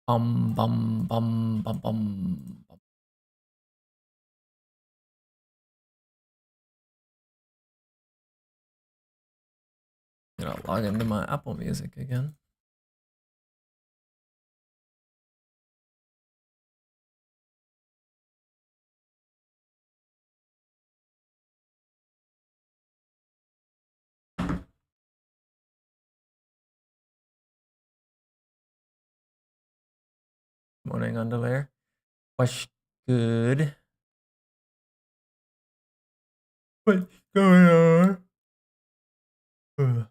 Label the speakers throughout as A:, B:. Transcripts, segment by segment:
A: Bum bum bum bum bum. Gonna log into my Apple Music again. Morning underlayer. What's good? What's going on? Ugh.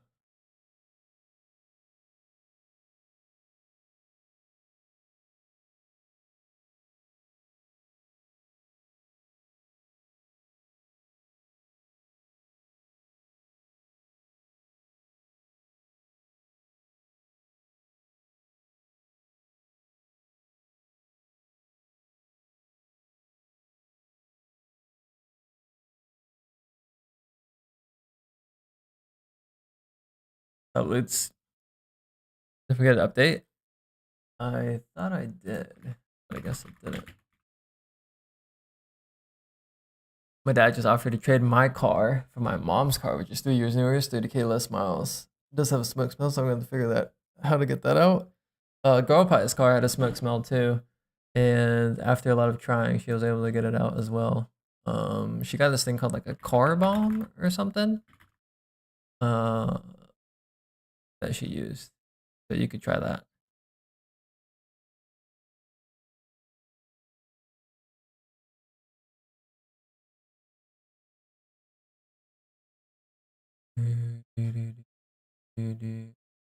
A: It's I forget to update. I thought I did, but I guess I didn't. My dad just offered to trade my car for my mom's car, which is 3 years newer, 30K less miles. It does have a smoke smell, so I'm going to figure that how to get that out. Girl Pie's car had a smoke smell too, and after a lot of trying, she was able to get it out as well. She got this thing called like a car bomb or something. That she used, so you could try that.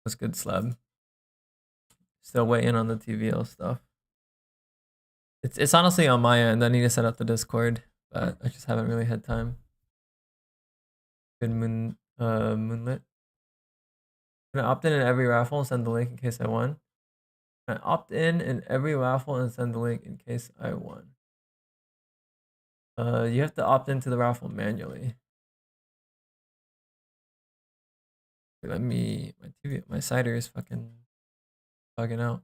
A: That's good, Slab. Still waiting on the TVL stuff. It's honestly on my end. I need to set up the Discord, but I just haven't really had time. Good moonlit. Can I opt in every raffle and send the link in case I won? Can I opt in every raffle and send the link in case I won? You have to opt into the raffle manually. Let me my cider is fucking bugging out.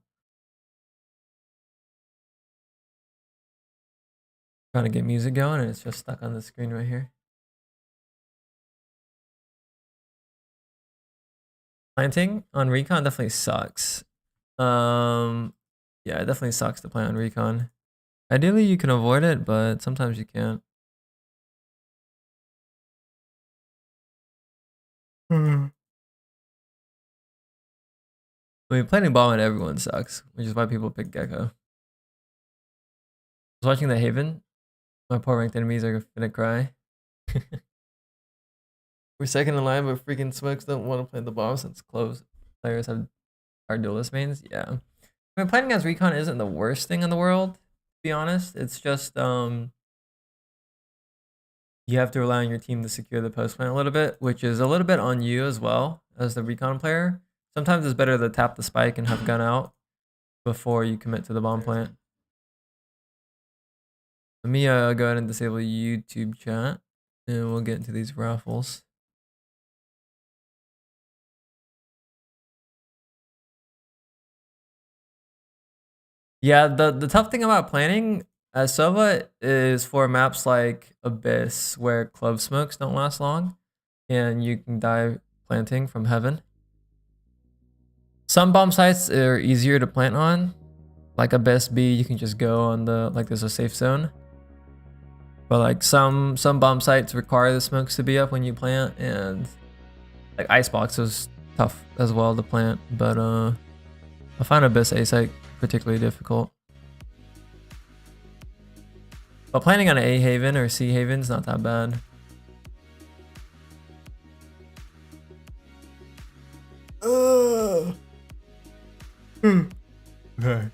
A: Trying to get music going and it's just stuck on the screen right here. Planting on recon definitely sucks. Yeah, it definitely sucks to play on recon. Ideally you can avoid it, but sometimes you can't. I mean, planting bomb on everyone sucks, which is why people pick Gecko. I was watching the Haven. My poor ranked enemies are gonna cry. We're second in line, but freaking smokes don't want to play the bomb since close players are duelist mains. Yeah. I mean, playing against recon isn't the worst thing in the world, to be honest. It's just you have to rely on your team to secure the post plant a little bit, which is a little bit on you as well as the recon player. Sometimes it's better to tap the spike and have gun out before you commit to the bomb plant. Let me go ahead and disable YouTube chat, and we'll get into these raffles. Yeah, the tough thing about planning as Sova is for maps like Abyss, where clove smokes don't last long, and you can die planting from heaven. Some bomb sites are easier to plant on, like Abyss B. You can just go on the there's a safe zone. But like some bomb sites require the smokes to be up when you plant, and like Icebox is tough as well to plant. But I find Abyss A site particularly difficult. But planting on A Haven or C Haven is not that bad. Okay.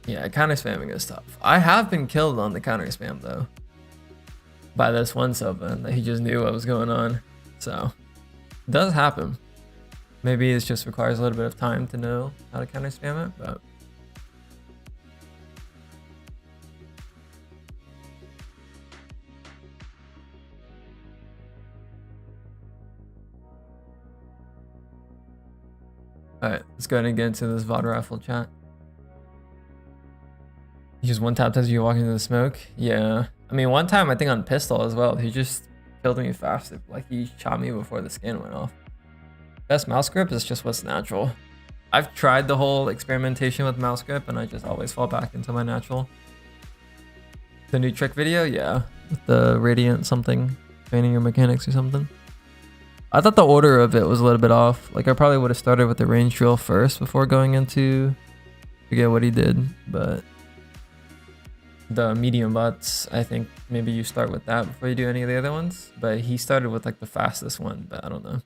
A: Yeah, counter spamming is tough. I have been killed on the counter spam though. By this one Sova that he just knew what was going on. So it does happen. Maybe it just requires a little bit of time to know how to counter spam it, but Alright, let's go ahead and get into this Vod Raffle chat. He just one tapped as you walk into the smoke. Yeah. I mean, one time I think on pistol as well. He just killed me faster. Like he shot me before the skin went off. Best mouse grip is just what's natural. I've tried the whole experimentation with mouse grip and I just always fall back into my natural. The new trick video? Yeah. With the radiant something. Training your mechanics or something. I thought the order of it was a little bit off. Like I probably would have started with the range drill first before going into, forget what he did, but the medium bots, I think maybe you start with that before you do any of the other ones. But he started with like the fastest one, but I don't know.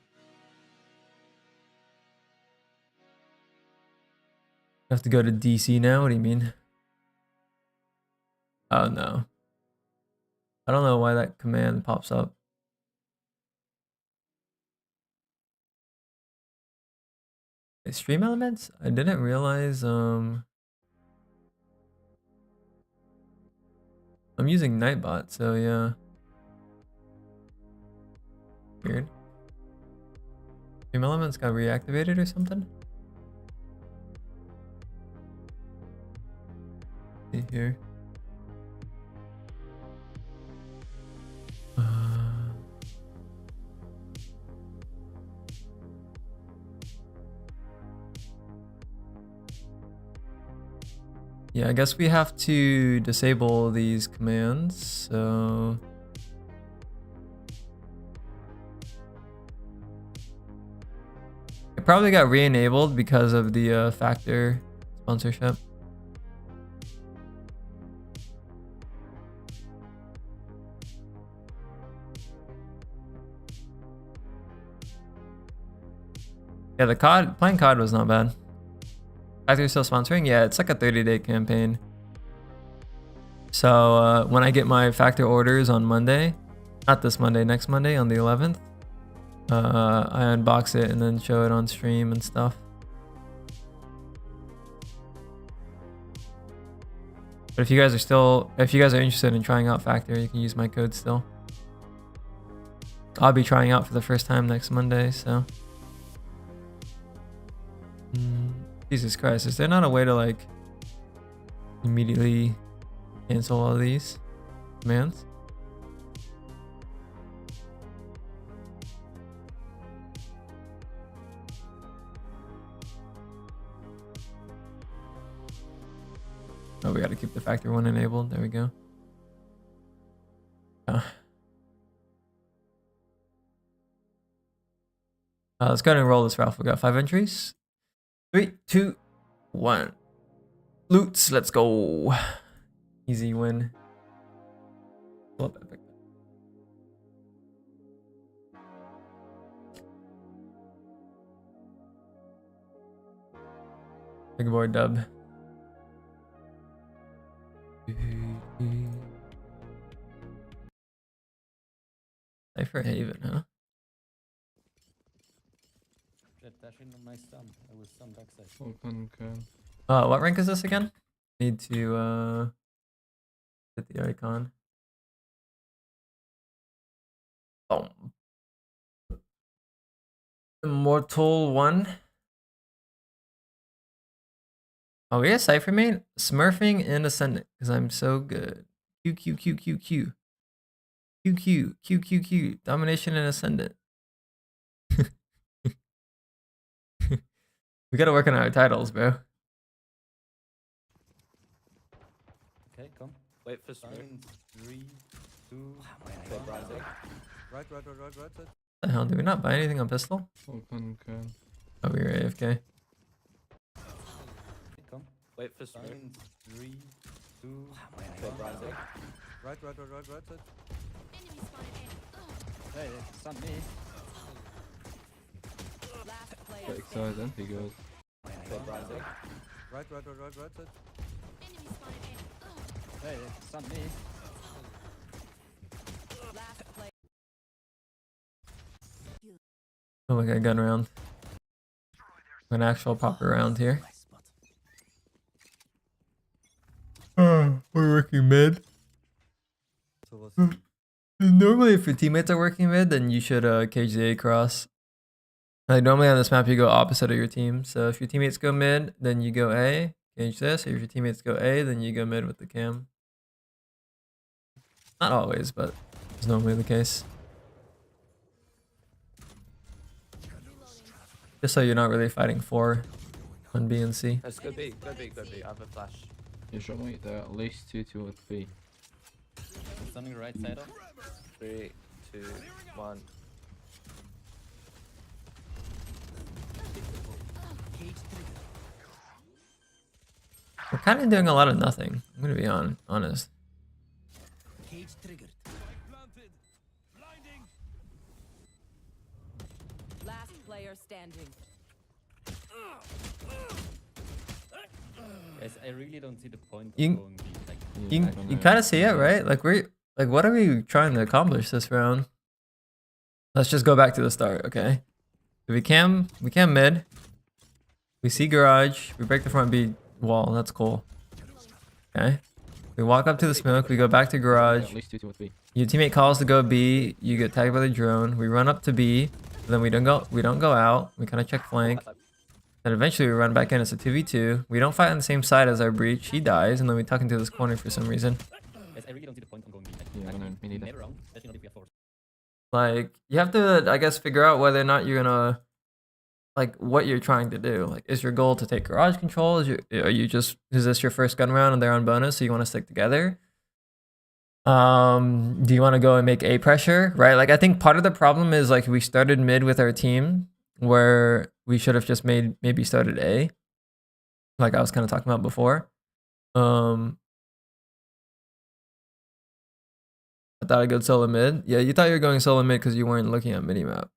A: I have to go to DC now? What do you mean? Oh no. I don't know why that command pops up. Stream elements? I didn't realize I'm using Nightbot, so yeah. Weird. Stream elements got reactivated or something? See here. Yeah, I guess we have to disable these commands, so... It probably got re-enabled because of the Factor sponsorship. Yeah, the COD, playing COD was not bad. Factor still sponsoring? Yeah, it's like a 30-day campaign. So when I get my Factor orders on Monday, not this Monday, next Monday on the 11th, I unbox it and then show it on stream and stuff. But if you guys are interested in trying out Factor, you can use my code still. I'll be trying out for the first time next Monday, so. Jesus Christ, is there not a way to like immediately cancel all of these commands? Oh, we gotta keep the Factor one enabled. There we go. Let's go ahead and roll this raffle. We got 5 entries. 3, 2, 1. Loots, let's go. Easy win. Pull up epic. Big board dub. Cypher Haven, huh?
B: Jett, dash in on my stun. I will stun backside.
C: Open can.
A: What rank is this again? Need to hit the icon. Oh. Immortal 1. Oh yeah, Cypher main. Smurfing and Ascendant, because I'm so good. Q Q Q Q Q. Q Q Q Q Q. Domination and Ascendant. We gotta work on our titles, bro.
B: Okay, come.
D: Wait for smoke.
B: 3, 2,
D: Right.
A: What the hell? Did we not buy anything on pistol?
C: Open can.
A: Oh, we were AFK.
B: okay, come.
D: Wait for smoke.
B: 3, 2,
D: Right.
B: hey, stun me.
C: Take side and he goes.
D: Right.
B: Hey, stun me.
A: Oh my god, gun round. An actual proper round here. We're working mid. Normally if your teammates are working mid, then you should cage the A cross. Like normally on this map you go opposite of your team. So if your teammates go mid, then you go A, cage this. Or if your teammates go A, then you go mid with the cam. Not always, but it's normally the case. Just so you're not really fighting 4 on B and C.
D: Let's go B. Go B. Go B. I have a flash.
C: You should wait there at least 2 with B.
B: Something right side of.
D: 3, 2, 1.
A: We're kind of doing a lot of nothing. I'm gonna be honest.
E: Last player standing.
B: Guys, I really don't see the point of
A: You-
B: going B. Like,
A: You kind of see it, right? Like what are we trying to accomplish this round? Let's just go back to the start, okay? So we cam mid. We see garage. We break the front B wall. That's cool. Okay. We walk up to the smoke. We go back to garage.
C: At least 2 with B.
A: Your teammate calls to go B. You get tagged by the drone. We run up to B. Then we don't go out. We kind of check flank. Then eventually we run back in. It's a 2v2. We don't fight on the same side as our breach. He dies, and then we tuck into this corner for some reason.
B: guys, I really don't see the point of going B. Like,
C: Yeah, I know, me neither.
B: never wrong, especially not if we have 4.
A: Like, you have to, I guess, figure out whether or not you're gonna, like, what you're trying to do. Like, is your goal to take garage control? Is this your first gun round and they're on bonus, so you want to stick together? Do you want to go and make A pressure, right? Like, I think part of the problem is, like, we started mid with our team where we should have just maybe started A, like I was kind of talking about before. I thought I'd go solo mid. Yeah, you thought you were going solo mid because you weren't looking at minimap.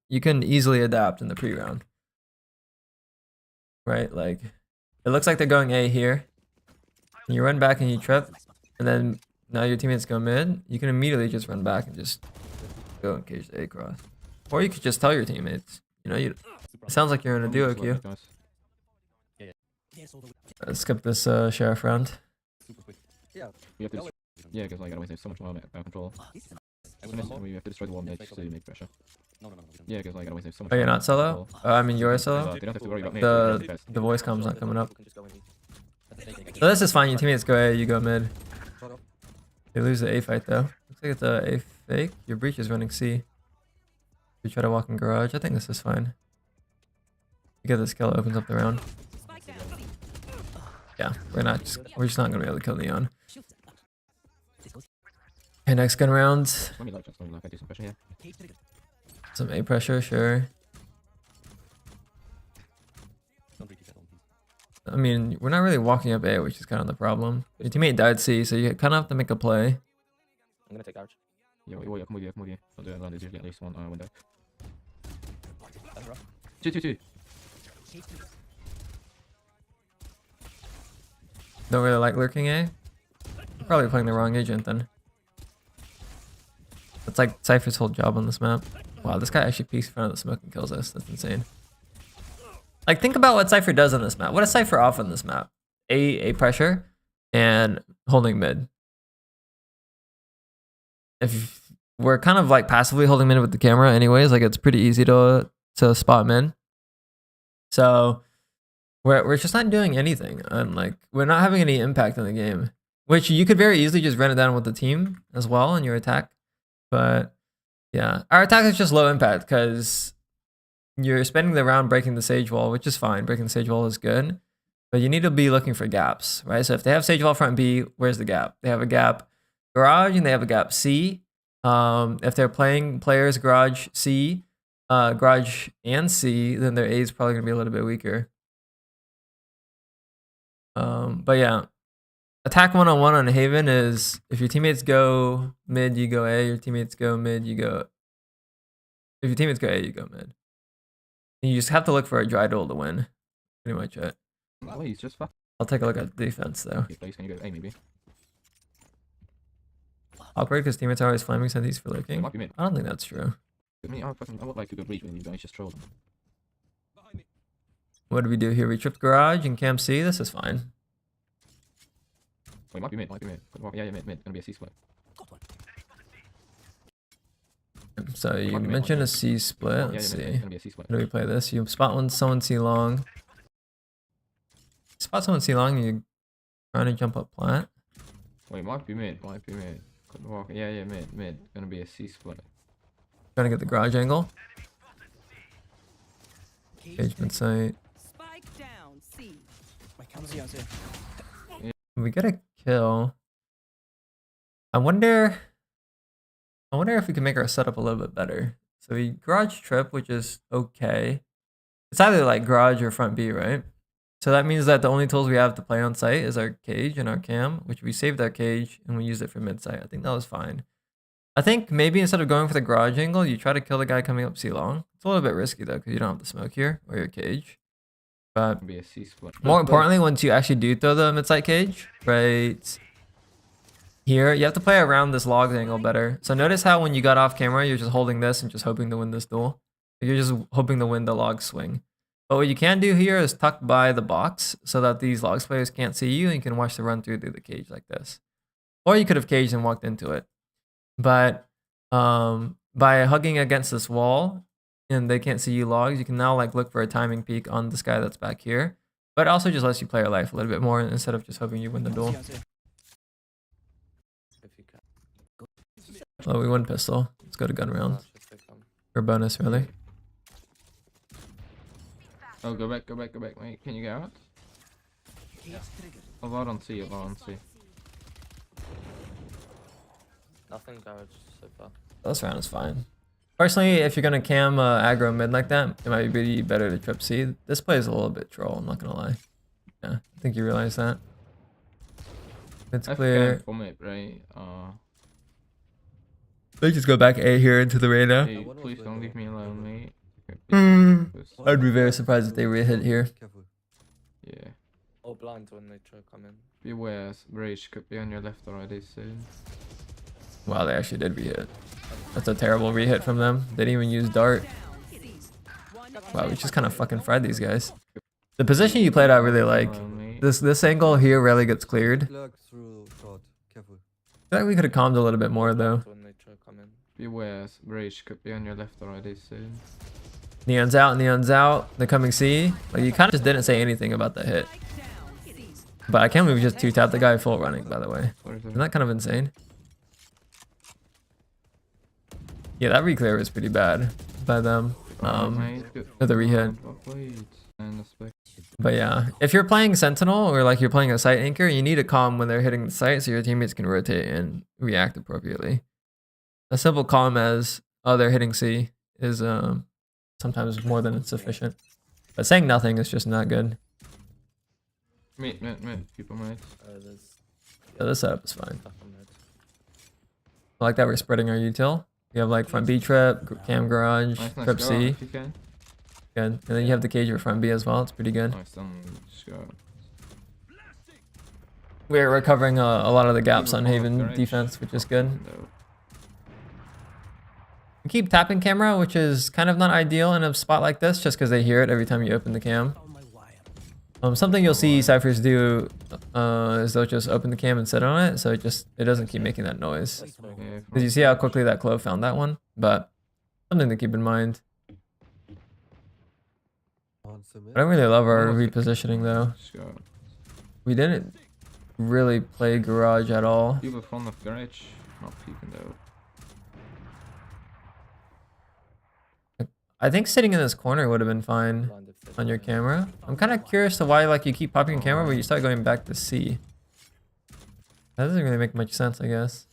A: You can easily adapt in the pre-round. Right? Like, it looks like they're going A here. And you run back and you trip. And then now your teammates go mid. You can immediately just run back and just go and cage the A cross. Or you could just tell your teammates. You know, it sounds like you're in a duo queue. Let's skip this sheriff round.
B: Super quick.
D: Yeah.
C: We have to, yeah, because like otherwise there's so much more control.
B: I
C: And
B: will
C: we have to destroy the wall next to make pressure.
B: No, we don't.
C: Yeah, because like otherwise there's so much.
A: Oh, you're
C: more
A: not solo?
C: control.
A: I mean, you're solo?
C: They don't have to worry about me.
A: The voice com's not coming up.
D: We can just go in B.
B: That's a take.
A: So this is fine. Your teammates go A, you go mid.
D: Shut up.
A: They lose the A fight though. Looks like it's a A fake. Your breach is running C. You try to walk in garage. I think this is fine. You get this kill, it opens up the round.
E: Spike down.
A: Yeah, we're just not gonna be able to kill Neon. Okay, next gun round.
C: Let me like I do some pressure here.
A: Some A pressure, sure.
B: Don't retake that one, please.
A: I mean, we're not really walking up A, which is kind of the problem. Your teammate died C, so you kind of have to make a play.
D: I'm gonna take arch.
C: Yeah, wait, come with you, come with you. I'll do it around, there's usually at least one window.
B: That's rough.
C: 2.
A: Don't really like lurking A. You're probably playing the wrong agent then. That's like Cypher's whole job on this map. Wow, this guy actually peeks in front of the smoke and kills us. That's insane. Like, think about what Cypher does on this map. What does Cypher off on this map? A pressure and holding mid. If we're kind of like passively holding mid with the camera anyways, like it's pretty easy to spot mid. So we're just not doing anything, and like we're not having any impact on the game, which you could very easily just run it down with the team as well in your attack. But yeah, our attack is just low impact because you're spending the round breaking the sage wall, which is fine. Breaking the sage wall is good, but you need to be looking for gaps, right? So if they have sage wall front B, where's the gap? They have a gap garage and they have a gap C. If they're playing players garage C, garage and C, then their A is probably gonna be a little bit weaker. But yeah, attack one-on-one on Haven is if your teammates go mid, you go A. Your teammates go mid, you go. If your teammates go A, you go mid. And you just have to look for a dry duel to win. Pretty much it.
C: Oh, he's just fuck.
A: I'll take a look at defense though.
C: Place, can you go A maybe?
A: Awkward because teammates are always flaming senties for
C: It
A: lurking.
C: might be mid.
A: I don't think that's true.
C: I mean, I would like to go breach with you guys, just troll them.
A: What do we do here? We tripped garage and camp C. This is fine.
C: Oh, it might be mid. Yeah, mid. Gonna be a C split.
A: So you
C: Fuck me,
A: mentioned a
C: okay.
A: C split.
C: Yeah,
A: Let's
C: yeah,
A: see.
C: it's gonna be a C split.
A: How do we play this? You spot one, someone C long. Spot someone C long. You trying to jump up plant.
C: Wait, might be mid. Might be mid. Could walk. Yeah, yeah, mid, mid. Gonna be a C split.
A: Trying to get the garage angle. Engagement site.
E: Spike down. C.
A: We get a kill. I wonder if we can make our setup a little bit better. So we garage trip, which is okay. It's either like garage or front B, right? So that means that the only tools we have to play on site is our cage and our cam, which we saved our cage and we used it for mid site. I think that was fine. I think maybe instead of going for the garage angle, you try to kill the guy coming up C long. It's a little bit risky though, because you don't have the smoke here or your cage. But
C: Gonna be a C split.
A: more importantly, once you actually do throw the mid site cage, right here, you have to play around this logs angle better. So notice how when you got off camera, you're just holding this and just hoping to win this duel. You're just hoping to win the log swing. But what you can do here is tuck by the box so that these logs players can't see you and you can watch the run through the cage like this. Or you could have caged and walked into it. But by hugging against this wall and they can't see you logs, you can now like look for a timing peak on this guy that's back here. But it also just lets you play your life a little bit more instead of just hoping you win the duel.
D: If you can.
A: Oh, we won pistol. Let's go to gun round.
D: Just take them.
A: Or bonus, really.
C: Oh, go back, go back, go back. Wait, can you get out? A lot on C, a lot on C.
D: Nothing garage so far.
A: This round is fine. Personally, if you're gonna cam aggro mid like that, it might be better to trip C. This play is a little bit troll, I'm not gonna lie. Yeah, I think you realize that. It's clear.
C: For mid, right?
A: Let's just go back A here into the radar.
C: Hey, please don't leave me alone, mate.
A: I'd be very surprised if they re-hit here.
C: Yeah.
D: Or blind when they try to come in.
C: Beware, Raze could be on your left already soon.
A: Wow, they actually did re-hit. That's a terrible re-hit from them. They didn't even use dart. Wow, we just kind of fucking fried these guys. The position you played out really like. This angle here rarely gets cleared. I feel like we could have calmed a little bit more though.
D: When they try to come in.
C: Beware, Raze could be on your left already soon.
A: Neon's out, Neon's out. They're coming C. Like you kind of just didn't say anything about the hit. But I can't believe we just two-tapped the guy full running, by the way. Isn't that kind of insane? Yeah, that reclear was pretty bad by them. The re-hit. But yeah, if you're playing Sentinel or like you're playing a site anchor, you need a calm when they're hitting the site so your teammates can rotate and react appropriately. A simple calm as, oh, they're hitting C is sometimes more than sufficient. But saying nothing is just not good.
C: Mid, people mid.
A: So this setup is fine.
D: Stuff on mid.
A: I like that we're spreading our util. You have like front B trip, cam garage,
C: Nice,
A: trip
C: go
A: C.
C: on if you can.
A: Good. And then you have the cage for front B as well. It's pretty good.
C: Nice, just go.
A: We're recovering a lot of the gaps on
C: People
A: Haven
C: garage.
A: defense, which is good.
C: No.
A: We keep tapping camera, which is kind of not ideal in a spot like this, just because they hear it every time you open the cam. Something you'll see Cyphers do is they'll just open the cam and sit on it, so it doesn't keep making that noise.
C: Yeah,
A: Because you see how quickly that Clove found that one, but something to keep in mind. I don't really love our repositioning though.
C: just go.
A: We didn't really play garage at all.
C: People front of garage, not peeking though.
A: I think sitting in this corner would have been fine
D: Blind if they
A: on your
D: come in.
A: camera. I'm kind of curious to why like you keep popping your camera but you start going back to C. That doesn't really make much sense, I guess.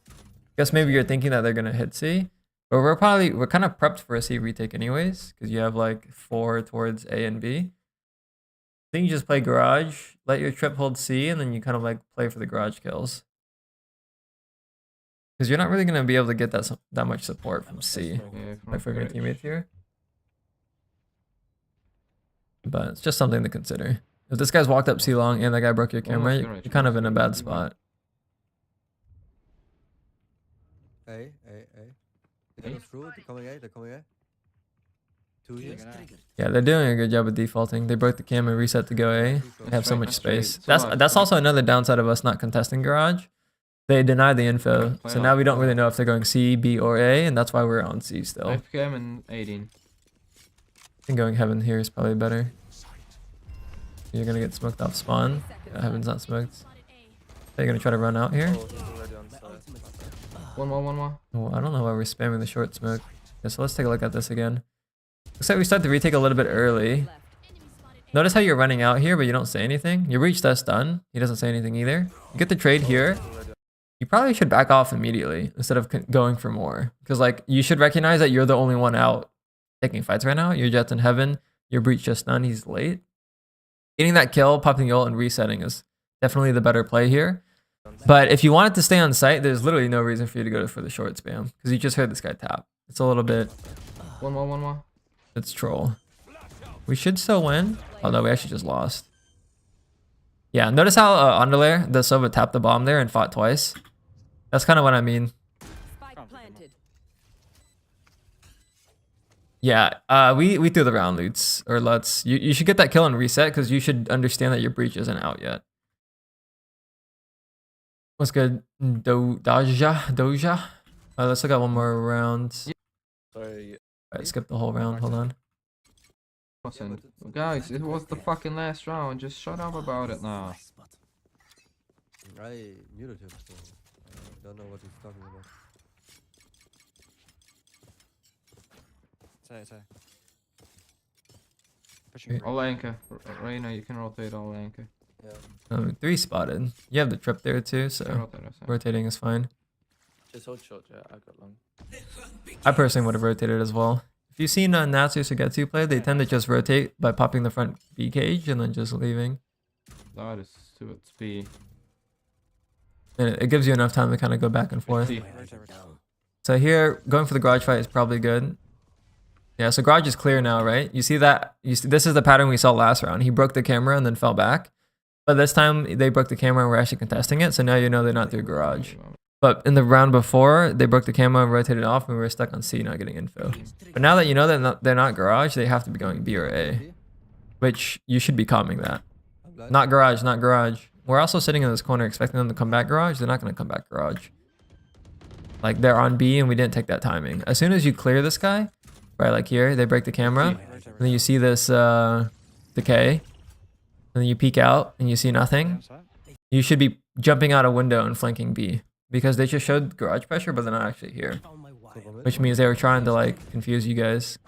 A: Guess maybe you're thinking that they're gonna hit C, but we're kind of prepped for a C retake anyways because you have like 4 towards A and B. I think you just play garage, let your trip hold C, and then you kind of like play for the garage kills. Because you're not really gonna be able to get that much support from C,
C: Yeah,
A: like from your
C: garage.
A: teammates here. But it's just something to consider. If this guy's walked up C long and that guy broke your camera,
C: Almost
A: you're
C: garage,
A: kind of in a
C: almost
A: bad
C: garage.
A: spot.
F: A. They're through, they're coming A. 2 here.
A: Yeah, they're doing a good job of defaulting. They broke the cam and reset to go A. They have so
C: right,
A: much
C: that's right.
A: space.
C: So
A: That's also another downside of us not contesting garage. They denied the info,
C: Play
A: so
C: on.
A: now we don't really know if they're going C, B, or A, and that's why we're on C still.
C: 5 PM and 18.
A: I think going heaven here is probably better. You're gonna get smoked off spawn. Yeah, heaven's not smoked. Are you gonna try to run out here?
D: Oh, he's already on site.
C: One more.
A: Oh, I don't know why we're spamming the short smoke. Yeah, so let's take a look at this again. Looks like we start the retake a little bit early. Notice how you're running out here, but you don't say anything. Your breach that's done. He doesn't say anything either. You get the trade here. You probably should back off immediately instead of going for more. Because like you should recognize that you're the only one out taking fights right now. Your Jett's in heaven. Your breach just done. He's late. Getting that kill, popping the ult, and resetting is definitely the better play here. But if you want it to stay on site, there's literally no reason for you to go for the short spam. Because you just heard this guy tap. It's a little bit...
C: One more.
A: It's troll. We should still win. Oh no, we actually just lost. Yeah, notice how Underlayer, the Sova tapped the bomb there and fought twice. That's kind of what I mean.
E: Spike planted.
A: Yeah, we threw the round loots. Or let's... You should get that kill and reset because you should understand that your breach isn't out yet. What's good? Doja. Let's look at one more round.
D: Sorry.
A: Alright, skip the whole round. Hold on.
C: Listen, guys, it was the fucking last round. Just shut up about it now.
F: I muted him, so I don't know what he's talking about.
G: Sorry. Pushing.
C: All anchor. Right now you can rotate all anchor.
F: Yeah.
A: 3 spotted. You have the trip there too, so
C: Rotate us.
A: rotating is fine.
D: Just hold short, yeah. I got long.
A: I personally would have rotated as well. If you've seen Natsu Sugetsu play, they tend to just rotate by popping the front B cage and then just leaving.
C: That is to its B.
A: And it gives you enough time to kind of go back and forth.
C: B.
A: So here, going for the garage fight is probably good. Yeah, so garage is clear now, right? You see that? This is the pattern we saw last round. He broke the camera and then fell back. But this time, they broke the camera and we're actually contesting it. So now you know they're not through garage. But in the round before, they broke the camera and rotated off and we were stuck on C, not getting info. But now that you know that they're not garage, they have to be going B or A. Which you should be calming that. Not garage, not garage. We're also sitting in this corner expecting them to come back garage. They're not going to come back garage. Like they're on B and we didn't take that timing. As soon as you clear this guy, right, like here, they break the camera. And then you see this decay. And then you peek out and you see nothing. You should be jumping out a window and flanking B. Because they just showed garage pressure, but they're not actually here. Which means they were trying to like confuse you guys.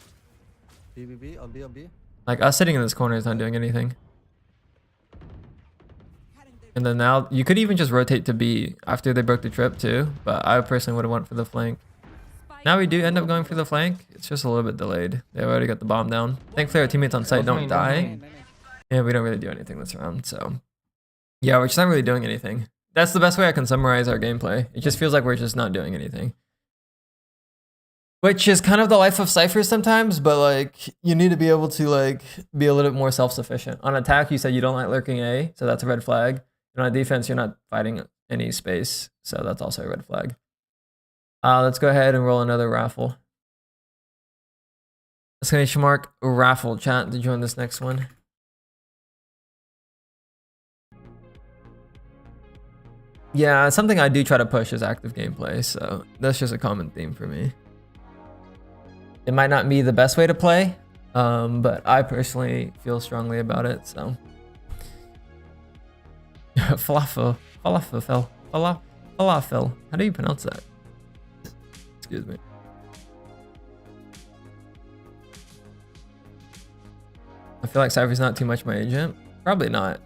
F: B, on B.
A: Like us sitting in this corner is not doing anything. And then now you could even just rotate to B after they broke the trip too. But I personally would have went for the flank. Now we do end up going for the flank. It's just a little bit delayed. They already got the bomb down. Thankfully our teammates on site don't die. Yeah, we don't really do anything this round. So yeah, we're just not really doing anything. That's the best way I can summarize our gameplay. It just feels like we're just not doing anything. Which is kind of the life of ciphers sometimes, but like you need to be able to like be a little bit more self-sufficient. On attack, you said you don't like lurking A, so that's a red flag. And on defense, you're not fighting any space, so that's also a red flag. Let's go ahead and roll another raffle. Exclamation mark raffle chat to join this next one. Yeah, something I do try to push is active gameplay, so that's just a common theme for me. It might not be the best way to play, but I personally feel strongly about it, so. Falafel. How do you pronounce that? Excuse me. I feel like Cypher's not too much my agent. Probably not.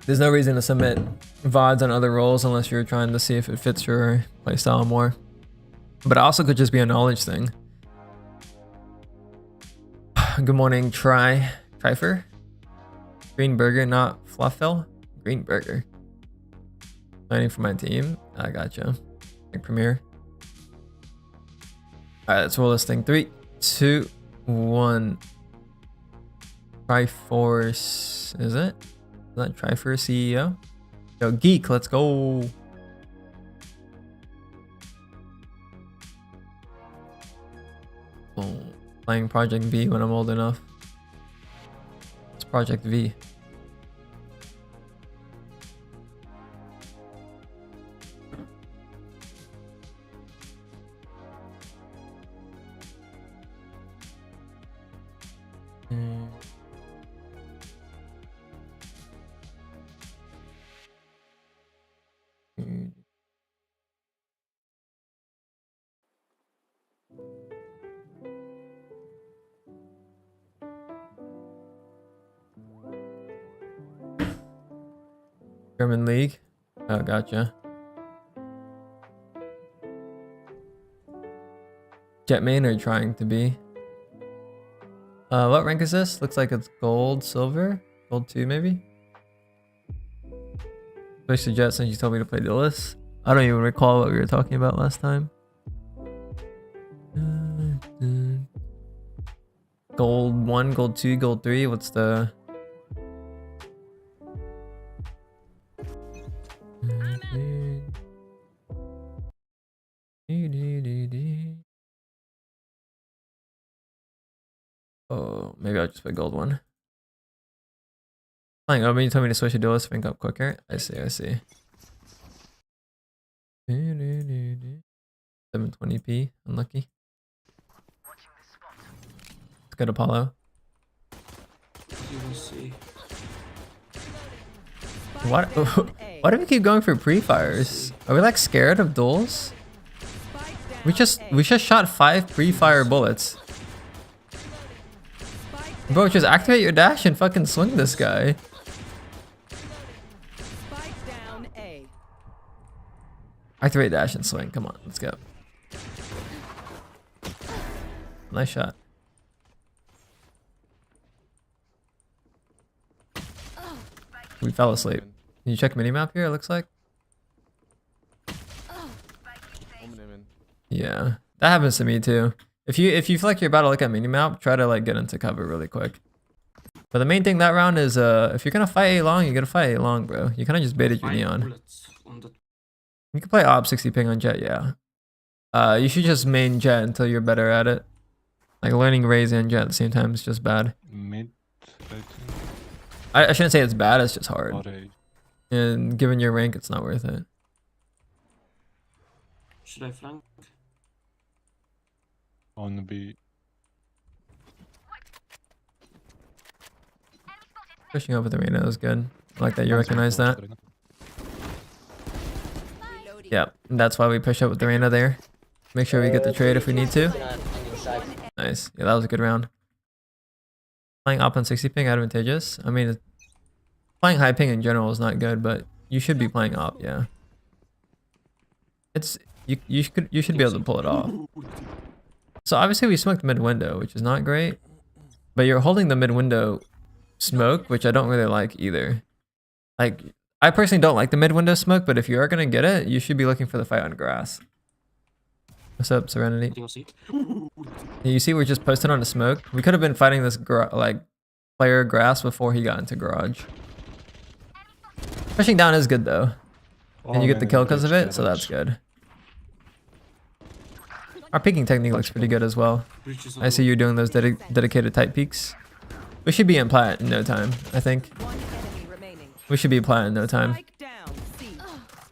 A: There's no reason to submit VODs on other roles unless you're trying to see if it fits your playstyle more. But it also could just be a knowledge thing. Good morning, Trifer. Green burger, not Fluffel. Green burger. Planning for my team. I gotcha. Like Premiere. Alright, let's roll this thing. 3, 2, 1. Triforce. Is it? Is that Trifer CEO? Yo, Geek, let's go. Oh, playing Project V when I'm old enough. It's Project V. German league. Oh, gotcha. Jett main or trying to be. What rank is this? Looks like it's gold, silver, gold 2 maybe. Switch to Jett since you told me to play Duelist. I don't even recall what we were talking about last time. Gold 1, gold 2, gold 3. What's the... Oh, maybe I'll just play gold 1. Playing Omen, you told me to switch to Duelist, rank up quicker. I see, I see. 720p, unlucky. Let's go to Apollo.
G: You will see.
A: Why do we keep going for pre-fires? Are we like scared of duels? We just shot 5 pre-fire bullets. Bro, just activate your dash and fucking swing this guy.
E: Spike down A.
A: Activate dash and swing. Come on, let's go. Nice shot. We fell asleep. Can you check minimap here? It looks like.
D: Omen him in.
A: Yeah, that happens to me too. If you feel like you're about to look at minimap, try to like get into cover really quick. But the main thing that round is if you're gonna fight A long, you're gonna fight A long, bro. You kind of just baited your neon. You can play op 60 ping on Jett, yeah. You should just main Jett until you're better at it. Like learning Raze and Jett at the same time is just bad.
H: Mid, I think.
A: I shouldn't say it's bad, it's just hard.
H: Or A.
A: And given your rank, it's not worth it.
G: Should I flank?
H: On B.
A: Pushing over the arena is good. I like that you recognize that. Yeah, that's why we push up with the arena there. Make sure we get the trade if we need to. Nice. Yeah, that was a good round. Playing op on 60 ping advantageous. I mean, playing high ping in general is not good, but you should be playing op. Yeah. It's you should be able to pull it off. So obviously we smoked mid window, which is not great, but you're holding the mid window smoke, which I don't really like either. Like, I personally don't like the mid window smoke, but if you are gonna get it, you should be looking for the fight on grass. What's up, Serenity? You see, we're just posted on the smoke. We could have been fighting this like player grass before he got into garage. Pushing down is good though, and you get the kill because of it, so that's good. Our peeking technique looks pretty good as well. I see you doing those dedicated tight peeks. We should be in plat in no time, I think.
E: One enemy remaining.
A: We should be plat in no time.
E: Spike down C.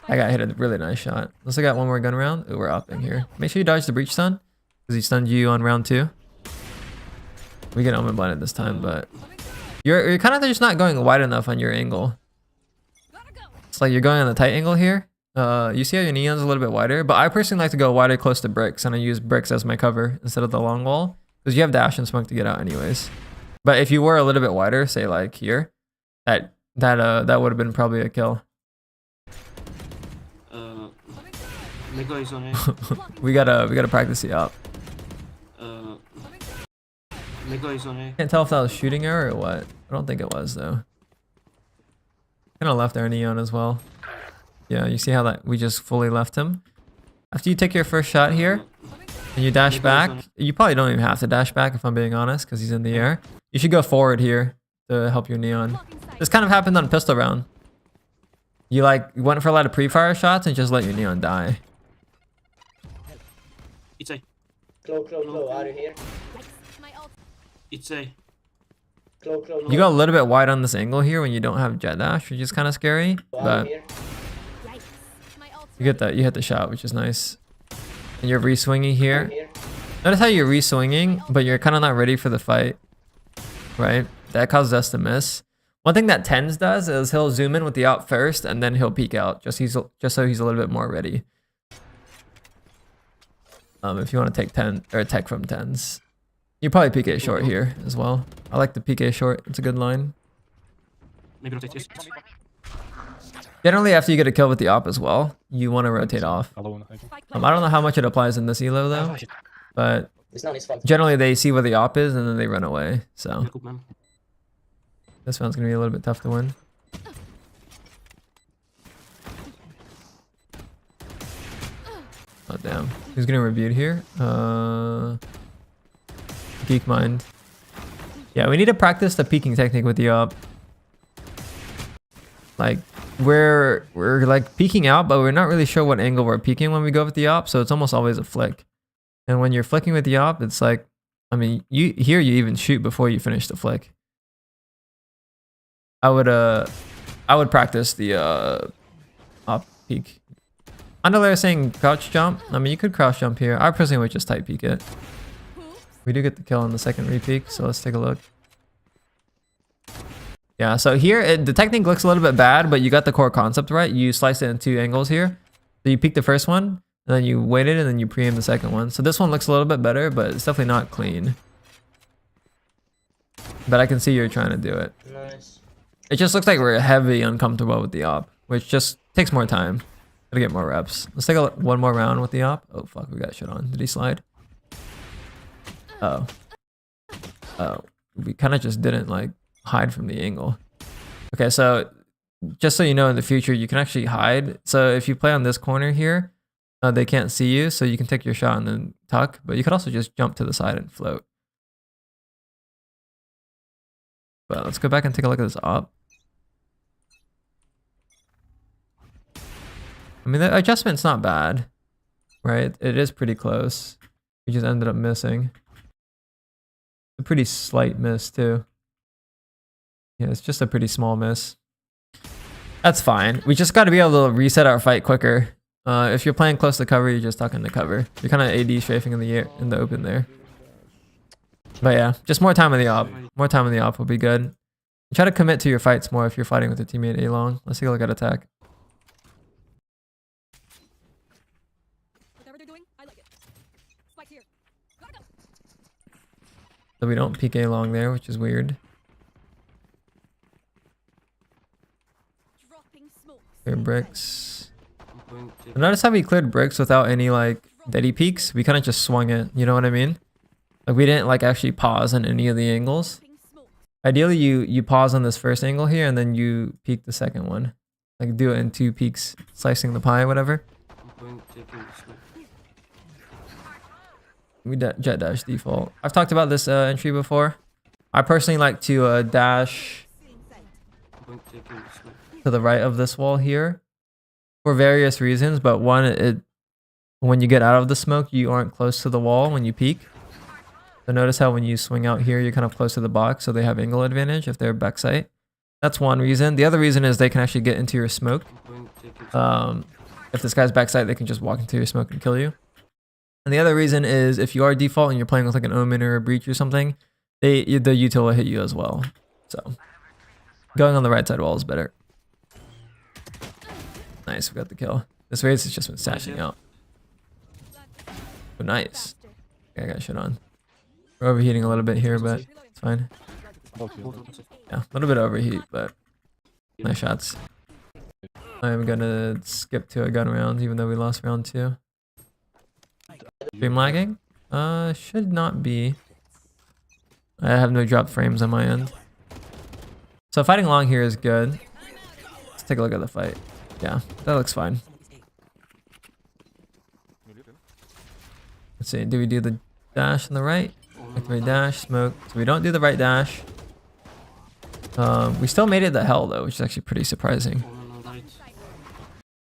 A: I got hit a really nice shot. Unless I got one more gun round. Ooh, we're upping here. Make sure you dodge the breach stun, because he stunned you on round 2. We get omen blinded this time, but you're kind of just not going wide enough on your angle. It's like you're going on the tight angle here. You see how your neon's a little bit wider, but I personally like to go wider close to bricks, and I use bricks as my cover instead of the long wall, because you have dash and smoke to get out anyways. But if you were a little bit wider, say like here, that would have been probably a kill.
G: Mega is on A.
A: we gotta practice the up.
G: Mega is on A.
A: Can't tell if that was shooting error or what. I don't think it was though. Kind of left our neon as well. Yeah, you see how that we just fully left him. After you take your first shot here and you dash back, you probably don't even have to dash back if I'm being honest, because he's in the air. You should go forward here to help your neon. This kind of happened on pistol round. You like went for a lot of pre-fire shots and just let your neon die.
G: It's A.
I: Clo, are you here?
G: It's A.
I: Clo,
A: You go a little bit wide on this angle here when you don't have jet dash, which is kind of scary, but you get that. You hit the shot, which is nice. And you're re-swinging here. Notice how you're re-swinging, but you're kind of not ready for the fight, right? That causes us to miss. One thing that Tens does is he'll zoom in with the out first, and then he'll peek out, just so he's a little bit more ready. If you want to take 10 or tech from Tens, you probably PK short here as well. I like the PK short. It's a good line.
G: Maybe rotate, yes.
A: Generally, after you get a kill with the op as well, you want to rotate off.
H: Alone, I think.
A: I don't know how much it applies in this elo though, but
I: It's not his fault.
A: generally they see where the op is and then they run away. So
G: Good man.
A: this round's gonna be a little bit tough to win. Oh damn, who's getting reviewed here? Geek mind. Yeah, we need to practice the peeking technique with the op. Like we're like peeking out, but we're not really sure what angle we're peeking when we go with the op, so it's almost always a flick. And when you're flicking with the op, it's like, I mean, you even shoot before you finish the flick. I would practice the op peek. Underlayer saying crouch jump. I mean, you could crouch jump here. I personally would just tight peek it. We do get the kill on the second re-peek, so let's take a look. Yeah, so here, the technique looks a little bit bad, but you got the core concept right. You slice it in 2 angles here. So you peek the first one, and then you waited, and then you pre-aim the second one. So this one looks a little bit better, but it's definitely not clean. But I can see you're trying to do it.
I: Nice.
A: It just looks like we're heavy uncomfortable with the op, which just takes more time. Gotta get more reps. Let's take one more round with the op. Oh, fuck, we got shit on. Did he slide? Oh. Oh. We kind of just didn't, like, hide from the angle. Okay, so just so you know, in the future, you can actually hide. So if you play on this corner here, they can't see you, so you can take your shot and then tuck, but you could also just jump to the side and float. But let's go back and take a look at this op. I mean, the adjustment's not bad, right? It is pretty close. We just ended up missing. A pretty slight miss, too. Yeah, it's just a pretty small miss. That's fine. We just got to be able to reset our fight quicker. If you're playing close to cover, you're just tucking to cover. You're kind of AD strafing in the air, in the open there. But yeah, just more time in the op. More time in the op will be good. Try to commit to your fights more if you're fighting with a teammate A long. Let's take a look at attack.
E: Whatever they're doing, I like it. Spike here. Gotta go.
A: So we don't peek A long there, which is weird.
E: Dropping smoke.
A: Clear bricks.
G: I'm going to take
A: Notice how we cleared bricks without any like deady peeks? We kind of just swung it, you know what I mean? Like we didn't like actually pause on any of the angles.
E: Dropping smoke.
A: Ideally you pause on this first angle here and then you peek the second one. Like do it in 2 peeks, slicing the pie, whatever.
G: I'm going to take this one.
A: We jet dash default. I've talked about this entry before. I personally like to dash
G: I'm going to take this one.
A: to the right of this wall here for various reasons, but one, when you get out of the smoke, you aren't close to the wall when you peek. So notice how when you swing out here, you're kind of close to the box, so they have angle advantage if they're backside. That's one reason. The other reason is they can actually get into your smoke.
G: I'm going to take it.
A: If this guy's backside, they can just walk into your smoke and kill you. And the other reason is if you are default and you're playing with like an Omen or a Breach or something, the util will hit you as well. So going on the right side wall is better. Nice, we got the kill. This Raze has just been stashing out. Oh, nice. Okay, I got shit on. We're overheating a little bit here, but it's fine. Yeah, a little bit of overheat, but nice shots. I'm gonna skip to a gun round, even though we lost round 2. Stream lagging? Should not be. I have no drop frames on my end. So fighting long here is good. Let's take a look at the fight. Yeah, that looks fine. Let's see, do we do the dash on the right? Activate dash, smoke. So we don't do the right dash. We still made it to hell though, which is actually pretty surprising.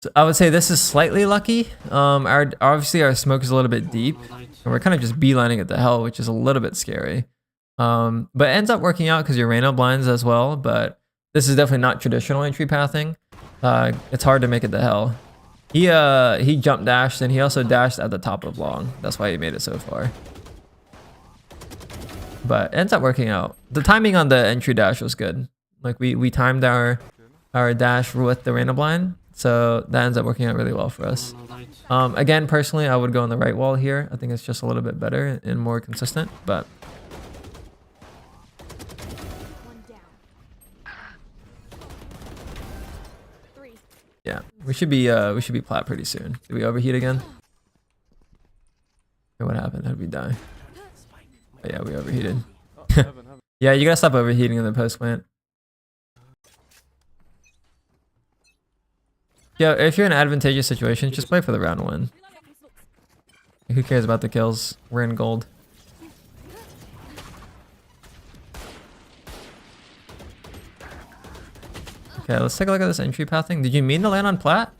A: So I would say this is slightly lucky. Obviously our smoke is a little bit deep, and we're kind of just beelining it to hell, which is a little bit scary. But it ends up working out because your Reyna blinds as well. But this is definitely not traditional entry pathing. It's hard to make it to hell. He jump dashed and he also dashed at the top of long. That's why he made it so far. But it ends up working out. The timing on the entry dash was good. Like we timed our dash with the Reyna blind. So that ends up working out really well for us. Again, personally, I would go on the right wall here. I think it's just a little bit better and more consistent, but
E: One down. 3.
A: We should be plat pretty soon. Did we overheat again? Okay, what happened? How did we die? Oh, yeah, we overheated.
D: Oh, heaven.
A: Yeah, you gotta stop overheating in the post plant. Yeah, if you're in an advantageous situation, just play for the round one. Who cares about the kills? We're in gold. Okay, let's take a look at this entry path thing. Did you mean to land on plat?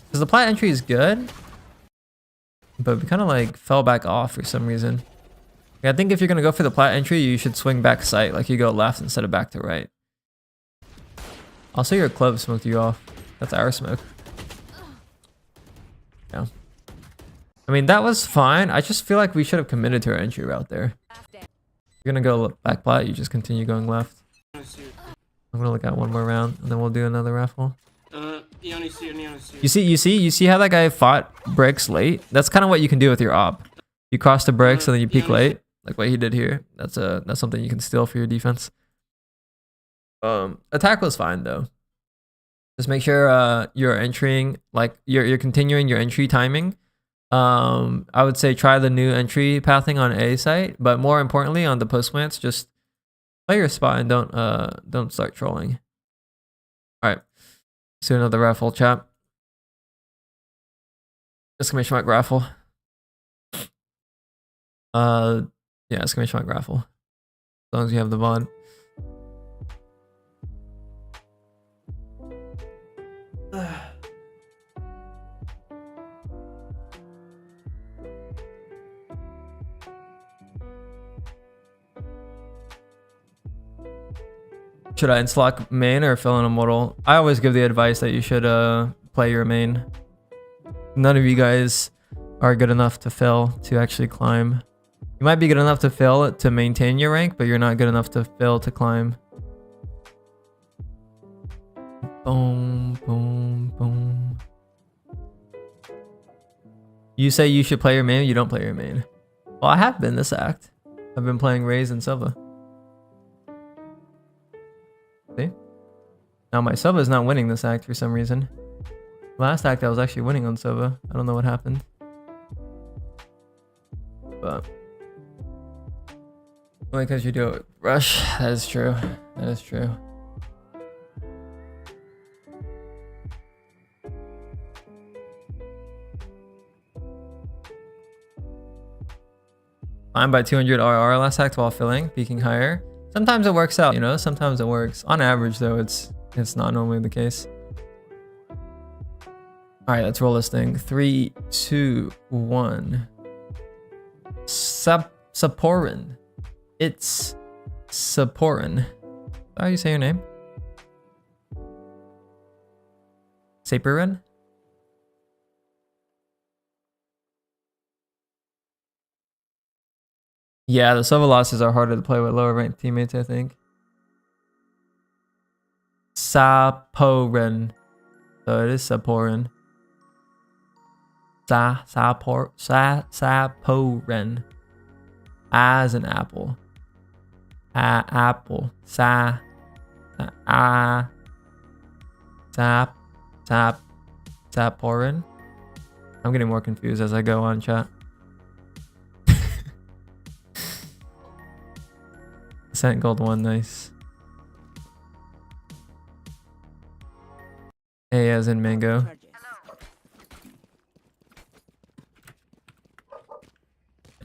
A: Because the plat entry is good, but we kind of like fell back off for some reason. Yeah, I think if you're gonna go for the plat entry, you should swing back sight, like you go left instead of back to right. Also, your club smoked you off. That's our smoke. Yeah. I mean, that was fine. I just feel like we should have committed to our entry route there. If you're gonna go back plat, you just continue going left. I'm gonna look at one more round, and then we'll do another raffle. You see how that guy fought bricks late? That's kind of what you can do with your op. You cross the bricks and then you peek late, like what he did here. That's something you can steal for your defense. Attack was fine though. Just make sure you're entering, like you're continuing your entry timing. I would say try the new entry pathing on A site, but more importantly on the post plants, just play your spot and don't start trolling. All right, let's do another raffle, chat. Exclamation mark raffle. Yeah, exclamation mark raffle. As long as you have the VOD. Should I inslock main or fill in a mortal? I always give the advice that you should play your main. None of you guys are good enough to fill to actually climb. You might be good enough to fill to maintain your rank, but you're not good enough to fill to climb. Boom, boom, boom. You say you should play your main, you don't play your main. Well, I have been this act. I've been playing Raze and Silva. See? Now my Silva is not winning this act for some reason. Last act I was actually winning on Silva. I don't know what happened. But only because you do it with Rush. That is true. That is true. I'm by 200 RR last act while filling, peaking higher. Sometimes it works out, you know, sometimes it works. On average though, it's not normally the case. All right, let's roll this thing. 3, 2, 1. Saporin. It's Saporin. How do you say your name? Saporin? Yeah, the Silva losses are harder to play with lower ranked teammates, I think. Saporin. So it is Saporin. Saporin. As an apple. Apple. Saporin. I'm getting more confused as I go on, chat. Sent gold 1, nice. A as in mango. Okay,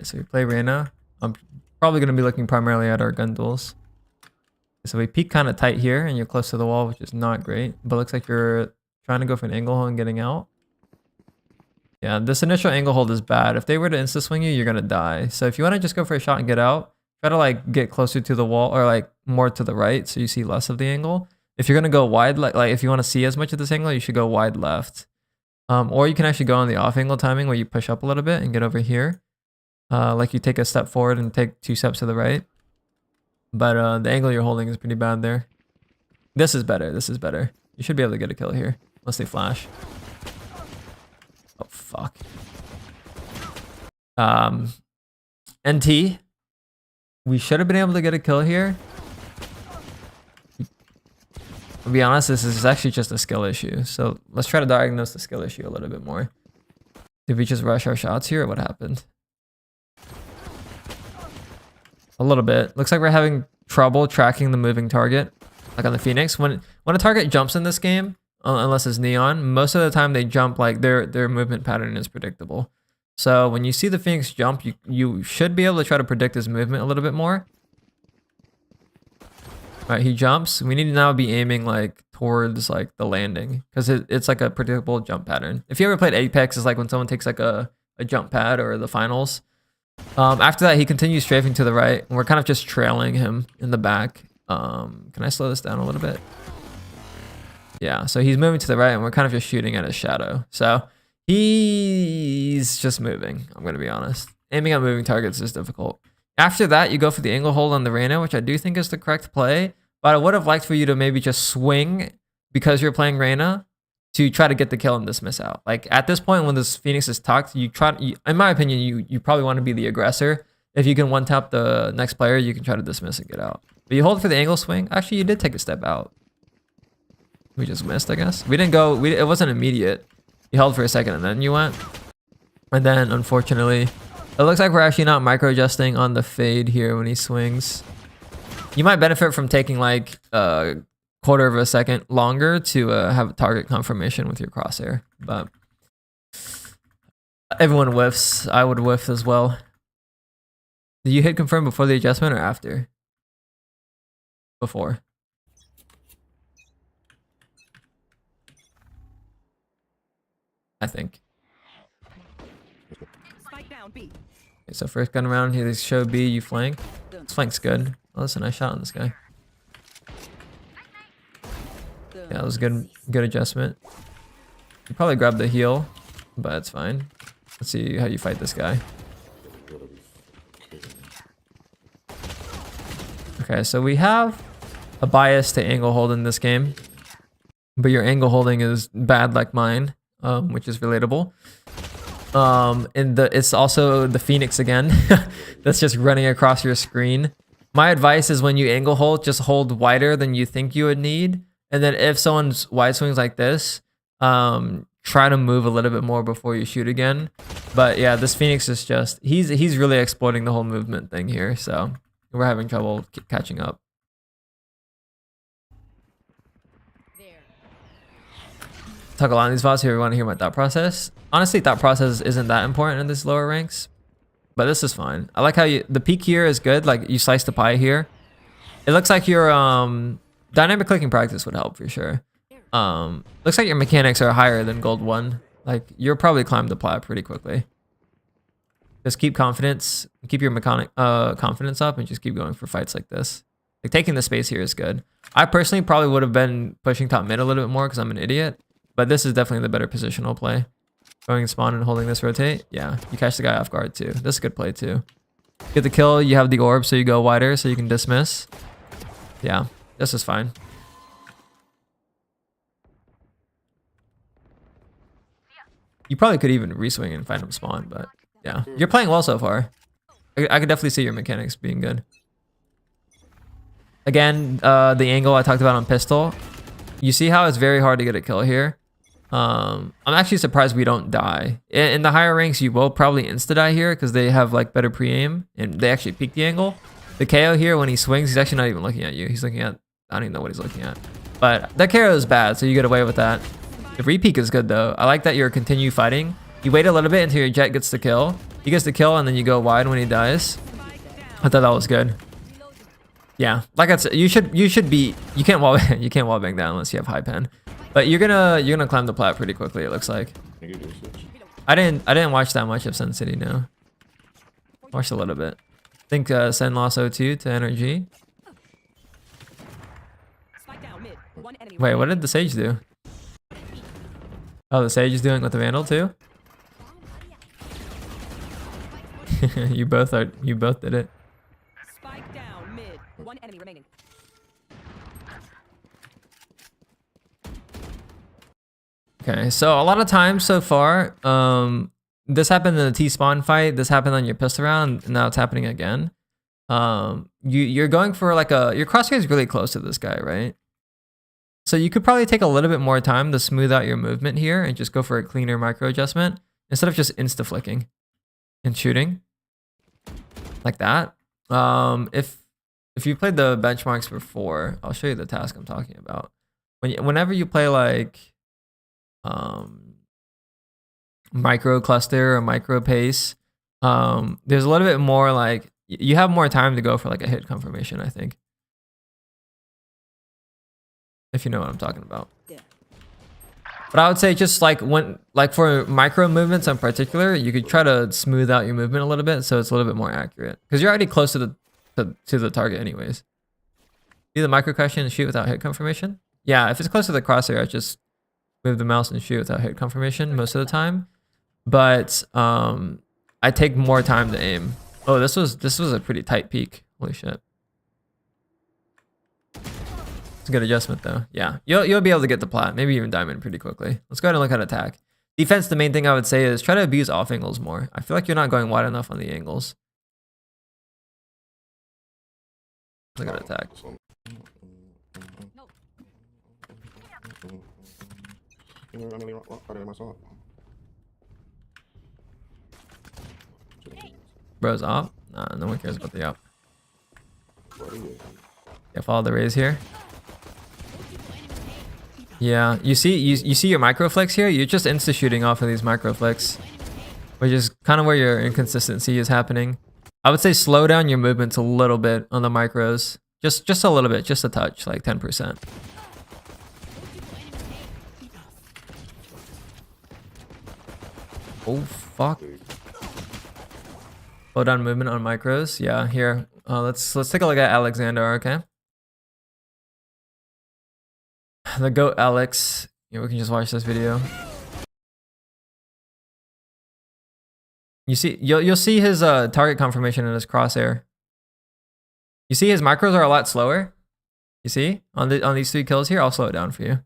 A: so we play Reyna. I'm probably going to be looking primarily at our gun duels. So we peek kind of tight here and you're close to the wall, which is not great. But looks like you're trying to go for an angle hold and getting out. Yeah, this initial angle hold is bad. If they were to insta swing you, you're going to die. So if you want to just go for a shot and get out, try to like get closer to the wall or like more to the right so you see less of the angle. If you're going to go wide, like if you want to see as much of this angle, you should go wide left. Or you can actually go on the off angle timing where you push up a little bit and get over here. Like you take a step forward and take 2 steps to the right. But the angle you're holding is pretty bad there. This is better. This is better. You should be able to get a kill here. Unless they flash. Oh, fuck. NT. We should have been able to get a kill here. to be honest, this is actually just a skill issue. So let's try to diagnose the skill issue a little bit more. Did we just rush our shots here or what happened? A little bit. Looks like we're having trouble tracking the moving target. Like on the Phoenix. When a target jumps in this game, unless it's neon, most of the time they jump like their movement pattern is predictable. So when you see the Phoenix jump, you should be able to try to predict his movement a little bit more. All right, he jumps. We need to now be aiming like towards like the landing because it's like a predictable jump pattern. If you ever played Apex, it's like when someone takes like a jump pad or the finals. After that, he continues strafing to the right, and we're kind of just trailing him in the back. Can I slow this down a little bit? Yeah, so he's moving to the right, and we're kind of just shooting at his shadow. So he's just moving, I'm going to be honest. Aiming at moving targets is difficult. After that, you go for the angle hold on the Reyna, which I do think is the correct play. But I would have liked for you to maybe just swing because you're playing Reyna to try to get the kill and dismiss out. Like at this point, when this Phoenix is tucked, in my opinion, you probably want to be the aggressor. If you can one-tap the next player, you can try to dismiss and get out. But you hold for the angle swing. Actually, you did take a step out. We just missed, I guess. We didn't go. It wasn't immediate. You held for a second and then you went. And then, unfortunately, it looks like we're actually not micro-adjusting on the fade here when he swings. You might benefit from taking like a quarter of a second longer to have a target confirmation with your crosshair. But everyone whiffs. I would whiff as well. Did you hit confirm before the adjustment or after? Before. I think.
E: Spike down, B.
A: Okay, so first gun round, he show B, you flank. This flank's good. Oh, that's a nice shot on this guy. Yeah, that was good adjustment. You probably grabbed the heal, but it's fine. Let's see how you fight this guy. Okay, so we have a bias to angle hold in this game, but your angle holding is bad like mine, which is relatable. It's also the Phoenix again that's just running across your screen. My advice is when you angle hold, just hold wider than you think you would need. And then if someone's wide swings like this, try to move a little bit more before you shoot again. But yeah, this Phoenix is just, he's really exploiting the whole movement thing here. So we're having trouble catching up. Talk a lot on these VODs here. We want to hear my thought process. Honestly, thought process isn't that important in these lower ranks, but this is fine. I like how the peak here is good. Like you slice the pie here. It looks like your dynamic clicking practice would help for sure. Looks like your mechanics are higher than gold 1. Like you'll probably climb the plat pretty quickly. Just keep confidence, keep your mechanic confidence up, and just keep going for fights like this. Like taking the space here is good. I personally probably would have been pushing top mid a little bit more because I'm an idiot. But this is definitely the better positional play. Going and spawn and holding this rotate. Yeah, you catch the guy off guard too. This is a good play too. Get the kill, you have the orb, so you go wider so you can dismiss. Yeah, this is fine. You probably could even reswing and find him spawn, but yeah. You're playing well so far. I could definitely see your mechanics being good. Again, the angle I talked about on pistol. You see how it's very hard to get a kill here? I'm actually surprised we don't die. In the higher ranks, you will probably insta-die here because they have like better pre-aim and they actually peek the angle. The KO here, when he swings, he's actually not even looking at you. He's looking at, I don't even know what he's looking at. But that KO is bad, so you get away with that. The re-peek is good though. I like that you're continue fighting. You wait a little bit until your Jett gets the kill. He gets the kill and then you go wide when he dies. I thought that was good. Yeah, like I said, you can't wall bang down unless you have high pen. But you're gonna climb the plat pretty quickly, it looks like. I didn't watch that much of Sun City, no. Watched a little bit. I think Sen lost O2 to NRG. Wait, what did the Sage do? Oh, the Sage is doing it with the Vandal too? you both did it.
E: Spike down mid. One enemy remaining.
A: Okay, so a lot of times so far, this happened in the T-spawn fight, this happened on your pistol round, and now it's happening again. You're going for like your crosshair is really close to this guy, right? So you could probably take a little bit more time to smooth out your movement here and just go for a cleaner micro adjustment instead of just insta flicking and shooting like that. If you played the benchmarks before, I'll show you the task I'm talking about. Whenever you play like micro cluster or micro pace, there's a little bit more like you have more time to go for like a hit confirmation, I think. If you know what I'm talking about.
E: Yeah.
A: But I would say just like for micro movements in particular, you could try to smooth out your movement a little bit so it's a little bit more accurate. Because you're already close to the target anyways. Do the micro question and shoot without hit confirmation? Yeah, if it's close to the crosshair, I just move the mouse and shoot without hit confirmation most of the time. But I take more time to aim. Oh, this was a pretty tight peak. Holy shit. It's a good adjustment though. Yeah, you'll be able to get the plat, maybe even diamond pretty quickly. Let's go ahead and look at attack. Defense, the main thing I would say is try to abuse off angles more. I feel like you're not going wide enough on the angles. Look at attack. Bro's off. Nah, no one cares about the op. Yeah, follow the Raze here. Yeah, you see your micro flicks here? You're just insta shooting off of these micro flicks, which is kind of where your inconsistency is happening. I would say slow down your movements a little bit on the micros. Just a little bit, just a touch, like 10%. Oh fuck. Slow down movement on micros. Yeah, here. Let's take a look at Alexander, okay? The GOAT Alex. Yeah, we can just watch this video. You see, you'll see his target confirmation in his crosshair. You see his micros are a lot slower. You see on these 3 kills here. I'll slow it down for you.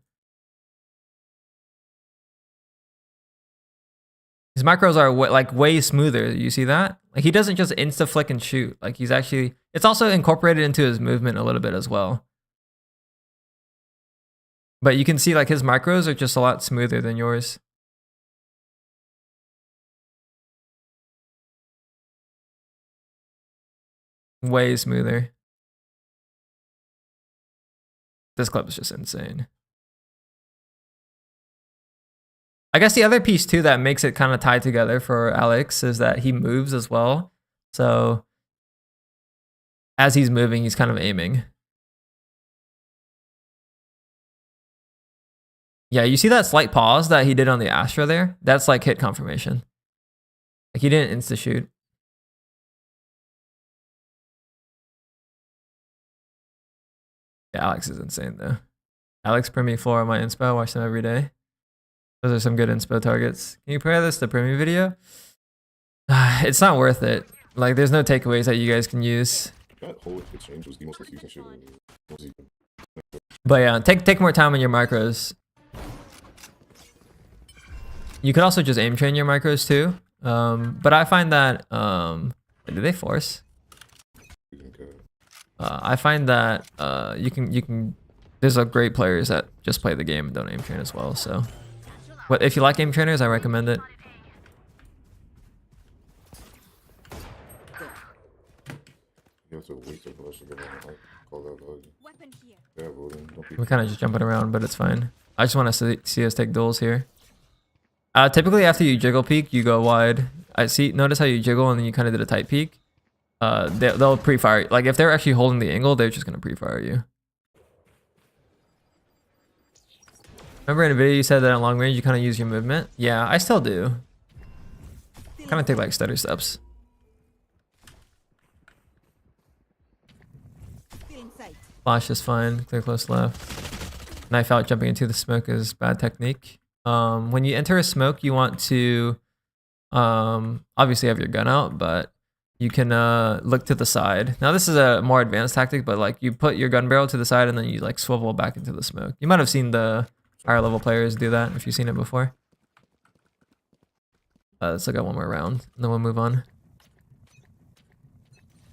A: His micros are way smoother. You see that? Like he doesn't just insta flick and shoot. Like he's actually. It's also incorporated into his movement a little bit as well. But you can see like his micros are just a lot smoother than yours. Way smoother. This clip is just insane. I guess the other piece too that makes it kind of tied together for Alex is that he moves as well. So as he's moving, he's kind of aiming. Yeah, you see that slight pause that he did on the Astra there? That's like hit confirmation. Like he didn't insta shoot. Yeah, Alex is insane though. Alex Primi floor on my inspo. I watch them every day. Those are some good inspo targets. Can you compare this to Primi video? It's not worth it. Like there's no takeaways that you guys can use. But yeah, take more time on your micros. You could also just aim train your micros too. But I find that do they force? I find that you can there's a great players that just play the game and don't aim train as well. So if you like aim trainers, I recommend it. We're kind of just jumping around, but it's fine. I just want to see us take duels here. Typically after you jiggle peek, you go wide. Notice how you jiggle and then you kind of did a tight peek. They'll pre-fire. Like if they're actually holding the angle, they're just gonna pre-fire you. Remember in a video you said that at long range you kind of use your movement? Yeah, I still do. Kind of take like stutter steps. Flash is fine. Clear close left. Knife out jumping into the smoke is bad technique. When you enter a smoke, you want to obviously have your gun out, but you can look to the side. Now this is a more advanced tactic, but like you put your gun barrel to the side and then you like swivel back into the smoke. You might have seen the higher level players do that if you've seen it before. Let's look at one more round and then we'll move on.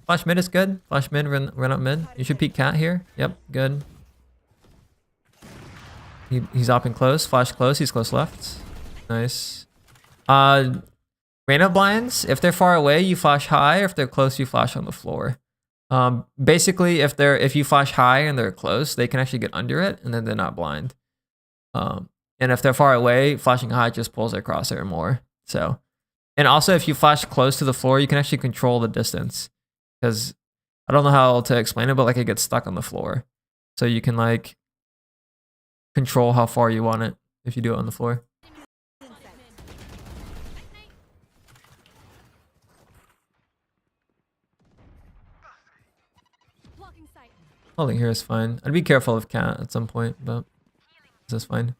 A: Flash mid is good. Flash mid, run up mid. You should peek cat here. Yep, good. He's opting close. Flash close. He's close left. Nice. Reyna blinds. If they're far away, you flash high. If they're close, you flash on the floor. Basically, if you flash high and they're close, they can actually get under it, and then they're not blind. And if they're far away, flashing high just pulls their crosshair more. So, and also if you flash close to the floor, you can actually control the distance. Because I don't know how to explain it, but like it gets stuck on the floor. So you can like control how far you want it if you do it on the floor. Holding here is fine. I'd be careful of cat at some point, but this is fine.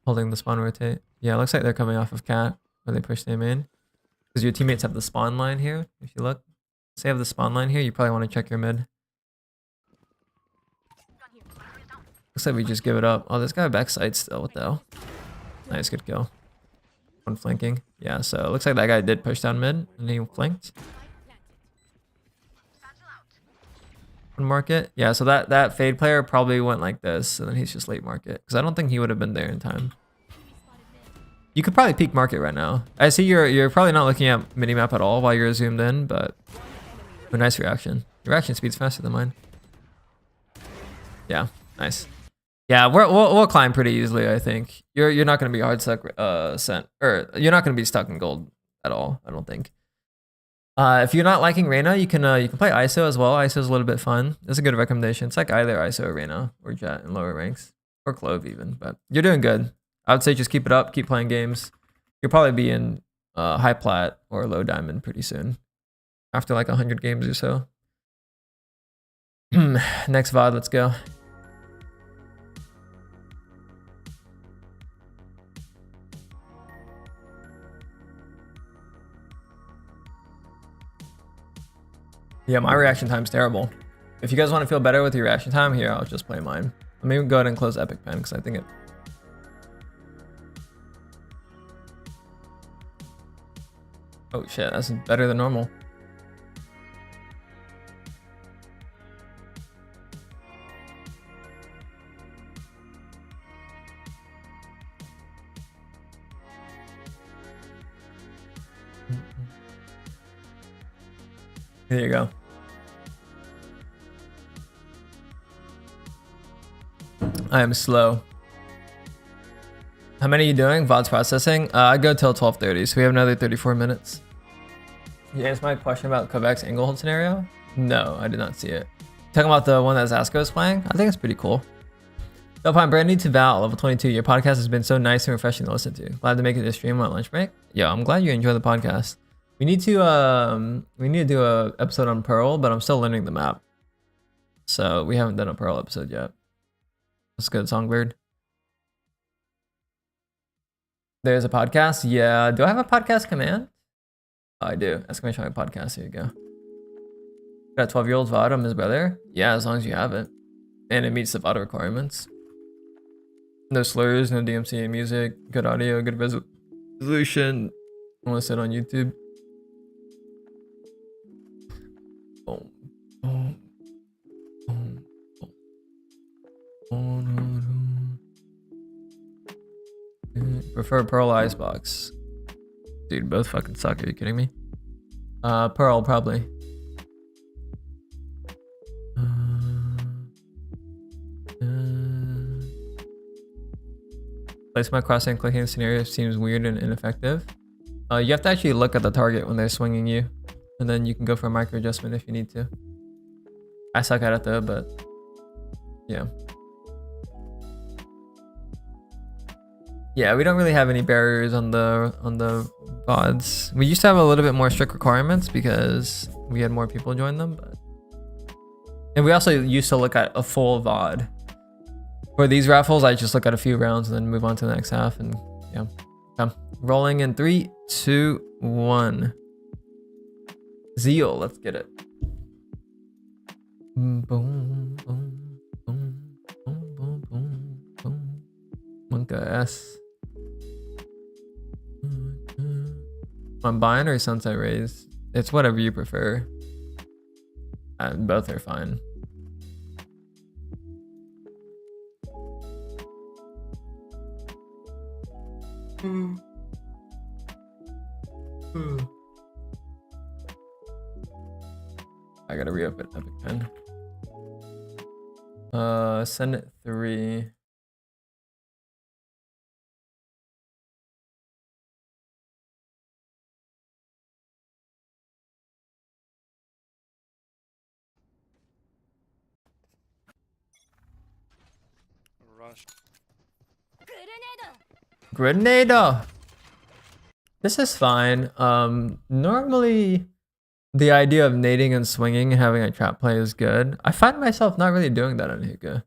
A: Holding the spawn rotate. Yeah, it looks like they're coming off of cat where they push their main. Because your teammates have the spawn line here. If you look, say you have the spawn line here, you probably want to check your mid. Looks like we just give it up. Oh, this guy backside still. What the hell? Nice, good kill. One flanking. Yeah, so it looks like that guy did push down mid and he flanked. Market. Yeah, so that fade player probably went like this and then he's just late market because I don't think he would have been there in time. You could probably peek market right now. I see you're probably not looking at minimap at all while you're zoomed in, but a nice reaction. Your reaction speed's faster than mine. Yeah, nice. Yeah, we'll climb pretty easily, I think. You're not gonna be hard stuck or you're not gonna be stuck in gold at all, I don't think. If you're not liking Reyna, you can play ISO as well. ISO is a little bit fun. It's a good recommendation. It's like either ISO or Reyna or Jett in lower ranks or Clove even. But you're doing good. I would say just keep it up. Keep playing games. You'll probably be in high plat or low diamond pretty soon. After like 100 games or so. Next VOD, let's go. Yeah, my reaction time's terrible. If you guys want to feel better with your reaction time, here, I'll just play mine. Let me go ahead and close Epic Pen, because I think it... Oh shit, that's better than normal. There you go. I am slow. How many are you doing? VOD's processing? I go till 12:30, so we have another 34 minutes. You answered my question about Quebec's angle hold scenario? No, I did not see it. Talking about the one that Zasco is playing? I think it's pretty cool. I'm brand new to Val, level 22. Your podcast has been so nice and refreshing to listen to. Glad to make it to stream on lunch break. Yeah, I'm glad you enjoy the podcast. We need to do a episode on Pearl, but I'm still learning the map. So we haven't done a Pearl episode yet. That's good, Songbird. There's a podcast? Yeah. Do I have a podcast command? Oh, I do. Exclamation mark podcast. Here you go. Got a 12-year-old VOD. I'm his brother. Yeah, as long as you have it. And it meets the VOD requirements. No slurs, no DMCA music, good audio, good resolution. I want to sit on YouTube. Boom, boom, boom, boom. Prefer Pearl Icebox. Dude, both fucking suck. Are you kidding me? Pearl, probably. Placement crossing clicking scenario seems weird and ineffective. You have to actually look at the target when they're swinging you, and then you can go for a micro adjustment if you need to. I suck at it though, but yeah. Yeah, we don't really have any barriers on the VODs. We used to have a little bit more strict requirements because we had more people join them, but and we also used to look at a full VOD. For these raffles, I just look at a few rounds and then move on to the next half, and yeah. Rolling in 3, 2, 1. Zeal, let's get it. Boom, boom, boom, boom, boom, boom, boom. Monka S. I'm buying or Sunset Raze? It's whatever you prefer. Both are fine. I gotta re-open Epic Pen. Send it 3.
D: Rush.
A: Grenada. This is fine. Normally the idea of nading and swinging and having a trap play is good. I find myself not really doing that on hookah.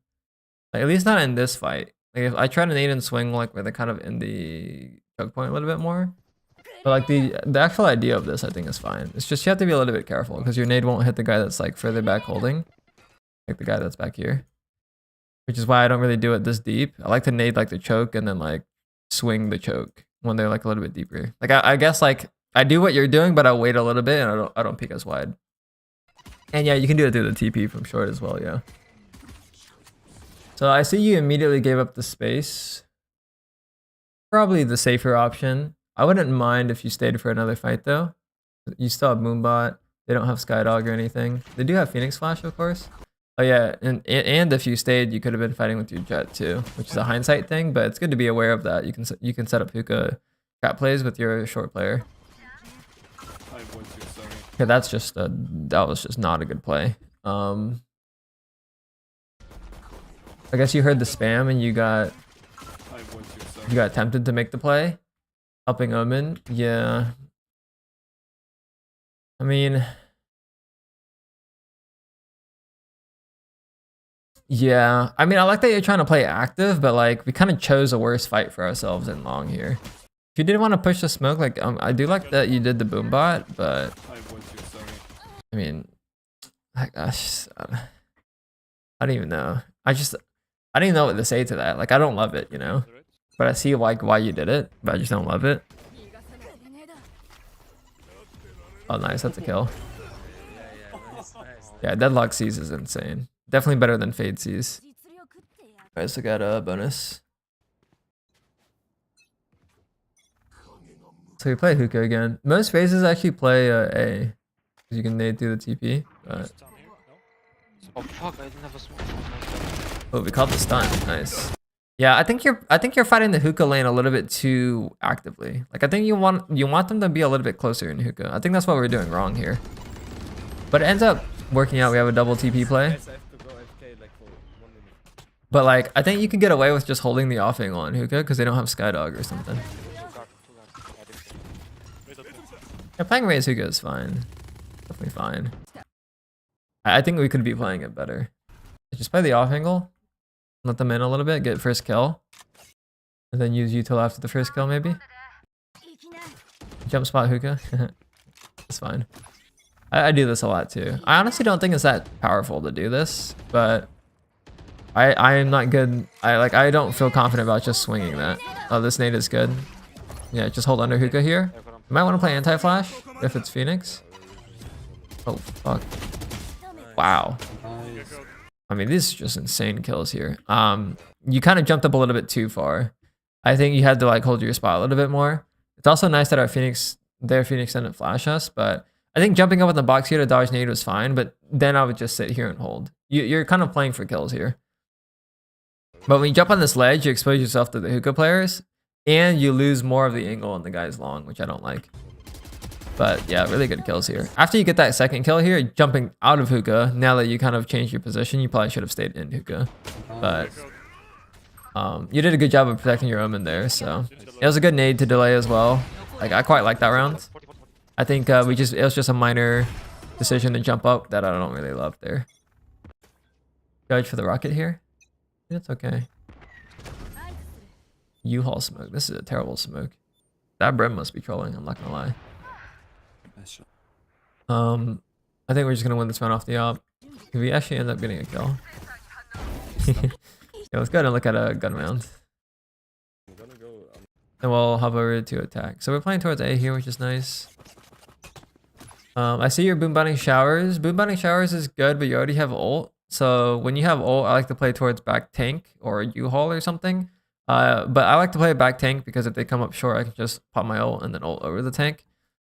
A: Like, at least not in this fight. Like, if I try to nade and swing like where they're kind of in the choke point a little bit more. But like the actual idea of this I think is fine. It's just you have to be a little bit careful because your nade won't hit the guy that's like further back holding. Like the guy that's back here. Which is why I don't really do it this deep. I like to nade like the choke and then like swing the choke when they're like a little bit deeper. Like I guess like I do what you're doing, but I wait a little bit and I don't peek as wide. And yeah, you can do it through the TP from short as well, yeah. So I see you immediately gave up the space. Probably the safer option. I wouldn't mind if you stayed for another fight though. You still have Moonbot. They don't have Skydog or anything. They do have Phoenix Flash, of course. Oh yeah, and if you stayed, you could have been fighting with your Jett too, which is a hindsight thing, but it's good to be aware of that. You can set up hookah trap plays with your short player. Okay, that was just not a good play. I guess you heard the spam and you got tempted to make the play. Helping Omen, yeah. I mean, yeah. I mean, I like that you're trying to play active, but like we kind of chose a worse fight for ourselves in long here. If you didn't want to push the smoke, like I do like that you did the boom bot, but I mean, I don't even know. I don't even know what to say to that. Like I don't love it, you know. But I see like why you did it, but I just don't love it. Oh, nice, that's a kill. Yeah, Deadlock Seize is insane. Definitely better than Fade Seize. Alright, so got a bonus. So we play hookah again. Most phases actually play A. You can nade through the TP. But...
J: Oh fuck, I didn't have a smoke.
A: Oh, we caught the stun. Nice. Yeah, I think you're fighting the hookah lane a little bit too actively. Like I think you want them to be a little bit closer in hookah. I think that's what we're doing wrong here. But it ends up working out. We have a double TP play. But like I think you can get away with just holding the off angle on hookah because they don't have Skydog or something. Yeah, playing Raze hookah is fine. Definitely fine. I think we could be playing it better. Just play the off angle. Let them in a little bit, get first kill. And then use util after the first kill maybe. Jump spot hookah. It's fine. I do this a lot too. I honestly don't think it's that powerful to do this, but I am not good. I don't feel confident about just swinging that. Oh, this nade is good. Yeah, just hold under hookah here. You might want to play anti-flash if it's Phoenix. Oh, fuck. Wow. I mean, these are just insane kills here. You kind of jumped up a little bit too far. I think you had to like hold your spot a little bit more. It's also nice that our Phoenix didn't flash us, but I think jumping up in the box here to dodge nade was fine, but then I would just sit here and hold. You're kind of playing for kills here. But when you jump on this ledge, you expose yourself to the hookah players, and you lose more of the angle on the guy's long, which I don't like. But yeah, really good kills here. After you get that second kill here, jumping out of hookah, now that you kind of changed your position, you probably should have stayed in hookah. But you did a good job of protecting your omen there, so it was a good nade to delay as well. Like I quite like that round. I think it was just a minor decision to jump up that I don't really love there. Judge for the rocket here. That's okay. U-Haul smoke. This is a terrible smoke. That Brim must be trolling, I'm not gonna lie. I think we're just gonna win this round off the op. If we actually end up getting a kill. Yeah, let's go ahead and look at a gun round. And we'll hop over to attack. So we're playing towards A here, which is nice. I see your boom-binding showers. Boom-binding showers is good, but you already have ult. So when you have ult, I like to play towards back tank or U-Haul or something. But I like to play back tank because if they come up short, I can just pop my ult and then ult over the tank.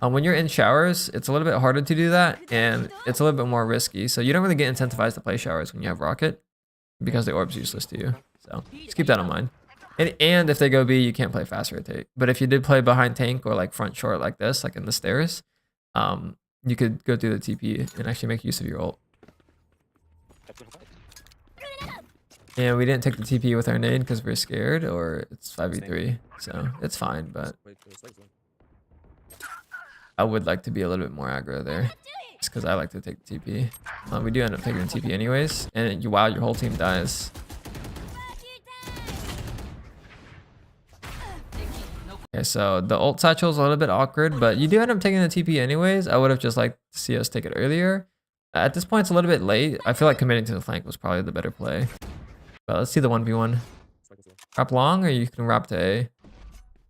A: When you're in showers, it's a little bit harder to do that, and it's a little bit more risky. So you don't really get incentivized to play showers when you have rocket because the orb's useless to you. So just keep that in mind. And if they go B, you can't play fast rotate. But if you did play behind tank or like front short like this, like in the stairs, you could go through the TP and actually make use of your ult. And we didn't take the TP with our nade because we're scared, or it's 5v3, so it's fine, but I would like to be a little bit more aggro there. Just because I like to take the TP. We do end up taking the TP anyways, and wow, your whole team dies. Okay, so the ult satchel is a little bit awkward, but you do end up taking the TP anyways. I would have just liked to see us take it earlier. At this point, it's a little bit late. I feel like committing to the flank was probably the better play. But let's see the 1v1. Wrap long, or you can wrap to A.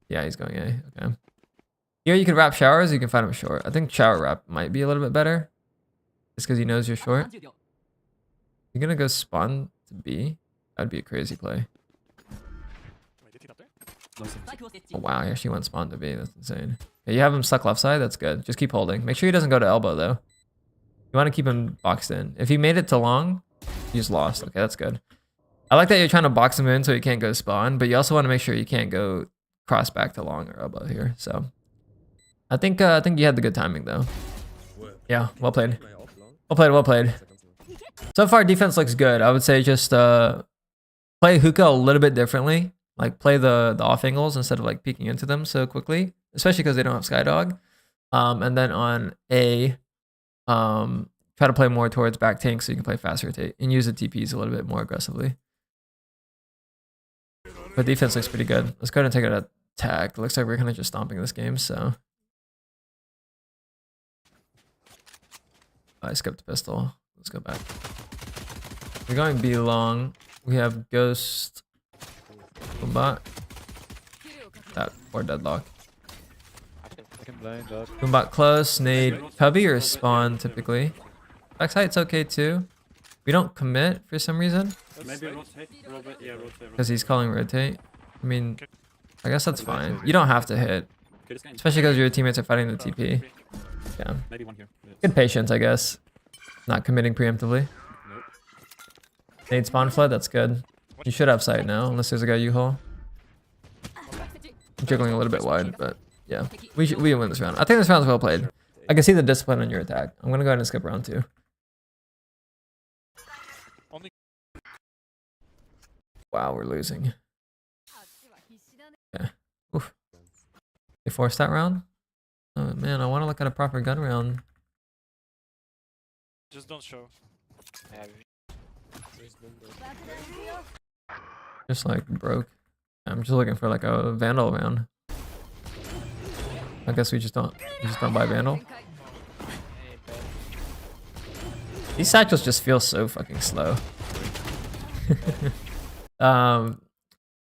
A: Yeah, he's going A. Okay. Here you can wrap showers, or you can find him short. I think shower wrap might be a little bit better. Just because he knows you're short. You're gonna go spawn to B? That'd be a crazy play. Oh wow, he actually went spawn to B. That's insane. Okay, you have him stuck left side, that's good. Just keep holding. Make sure he doesn't go to elbow though. You want to keep him boxed in. If he made it to long, he's lost. Okay, that's good. I like that you're trying to box him in so he can't go spawn, but you also want to make sure you can't go cross back to long or elbow here. So I think you had the good timing though. Yeah, well played. Well played, well played. So far defense looks good. I would say just play hookah a little bit differently. Like play the off angles instead of like peeking into them so quickly, especially because they don't have Skydog. And then on A, try to play more towards back tank so you can play fast rotate and use the TPs a little bit more aggressively. But defense looks pretty good. Let's go ahead and take an attack. Looks like we're kind of just stomping this game, so. I skipped pistol. Let's go back. We're going B long. We have Ghost, Kumbot, that or Deadlock. Kumbot close, nade, cubby or spawn typically. Backside's okay too. We don't commit for some reason.
G: Maybe rotate. Yeah, rotate.
A: Because he's calling rotate. I mean, I guess that's fine. You don't have to hit. Especially because your teammates are fighting the TP. Yeah.
G: Maybe one here.
A: Good patience, I guess. Not committing preemptively. Nade spawn flood, that's good. You should have sight now, unless there's a guy U-haul. I'm jiggling a little bit wide, but yeah. We win this round. I think this round's well played. I can see the discipline on your attack. I'm going to go ahead and skip round 2. Wow, we're losing. Yeah. Oof. They forced that round? Oh man, I want to look at a proper gun round.
K: Just don't show.
A: Just like broke. I'm just looking for like a Vandal round. I guess we just don't buy Vandal. These satchels just feel so fucking slow.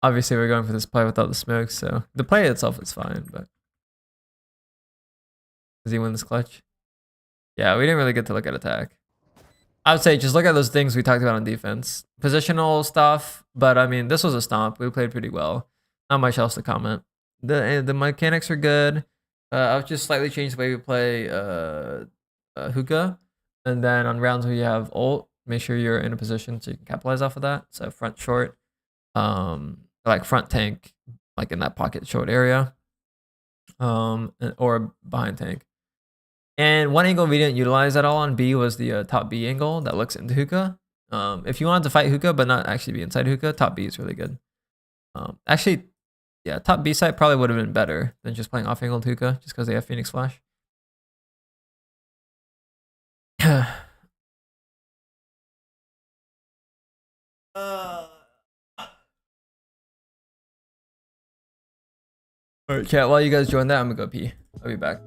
A: Obviously we're going for this play without the smoke, so the play itself is fine, but does he win this clutch? Yeah, we didn't really get to look at attack. I would say just look at those things we talked about on defense. Positional stuff, but I mean, this was a stomp. We played pretty well. Not much else to comment. The mechanics are good. I'll just slightly change the way we play hookah. And then on rounds where you have ult, make sure you're in a position so you can capitalize off of that. So front short, like front tank, like in that pocket short area, or behind tank. And one angle we didn't utilize at all on B was the top B angle that looks into hookah. If you wanted to fight hookah but not actually be inside hookah, top B is really good. Actually, yeah, top B side probably would have been better than just playing off angled hookah just because they have Phoenix Flash. Alright, chat, while you guys join that, I'm gonna go pee. I'll be back.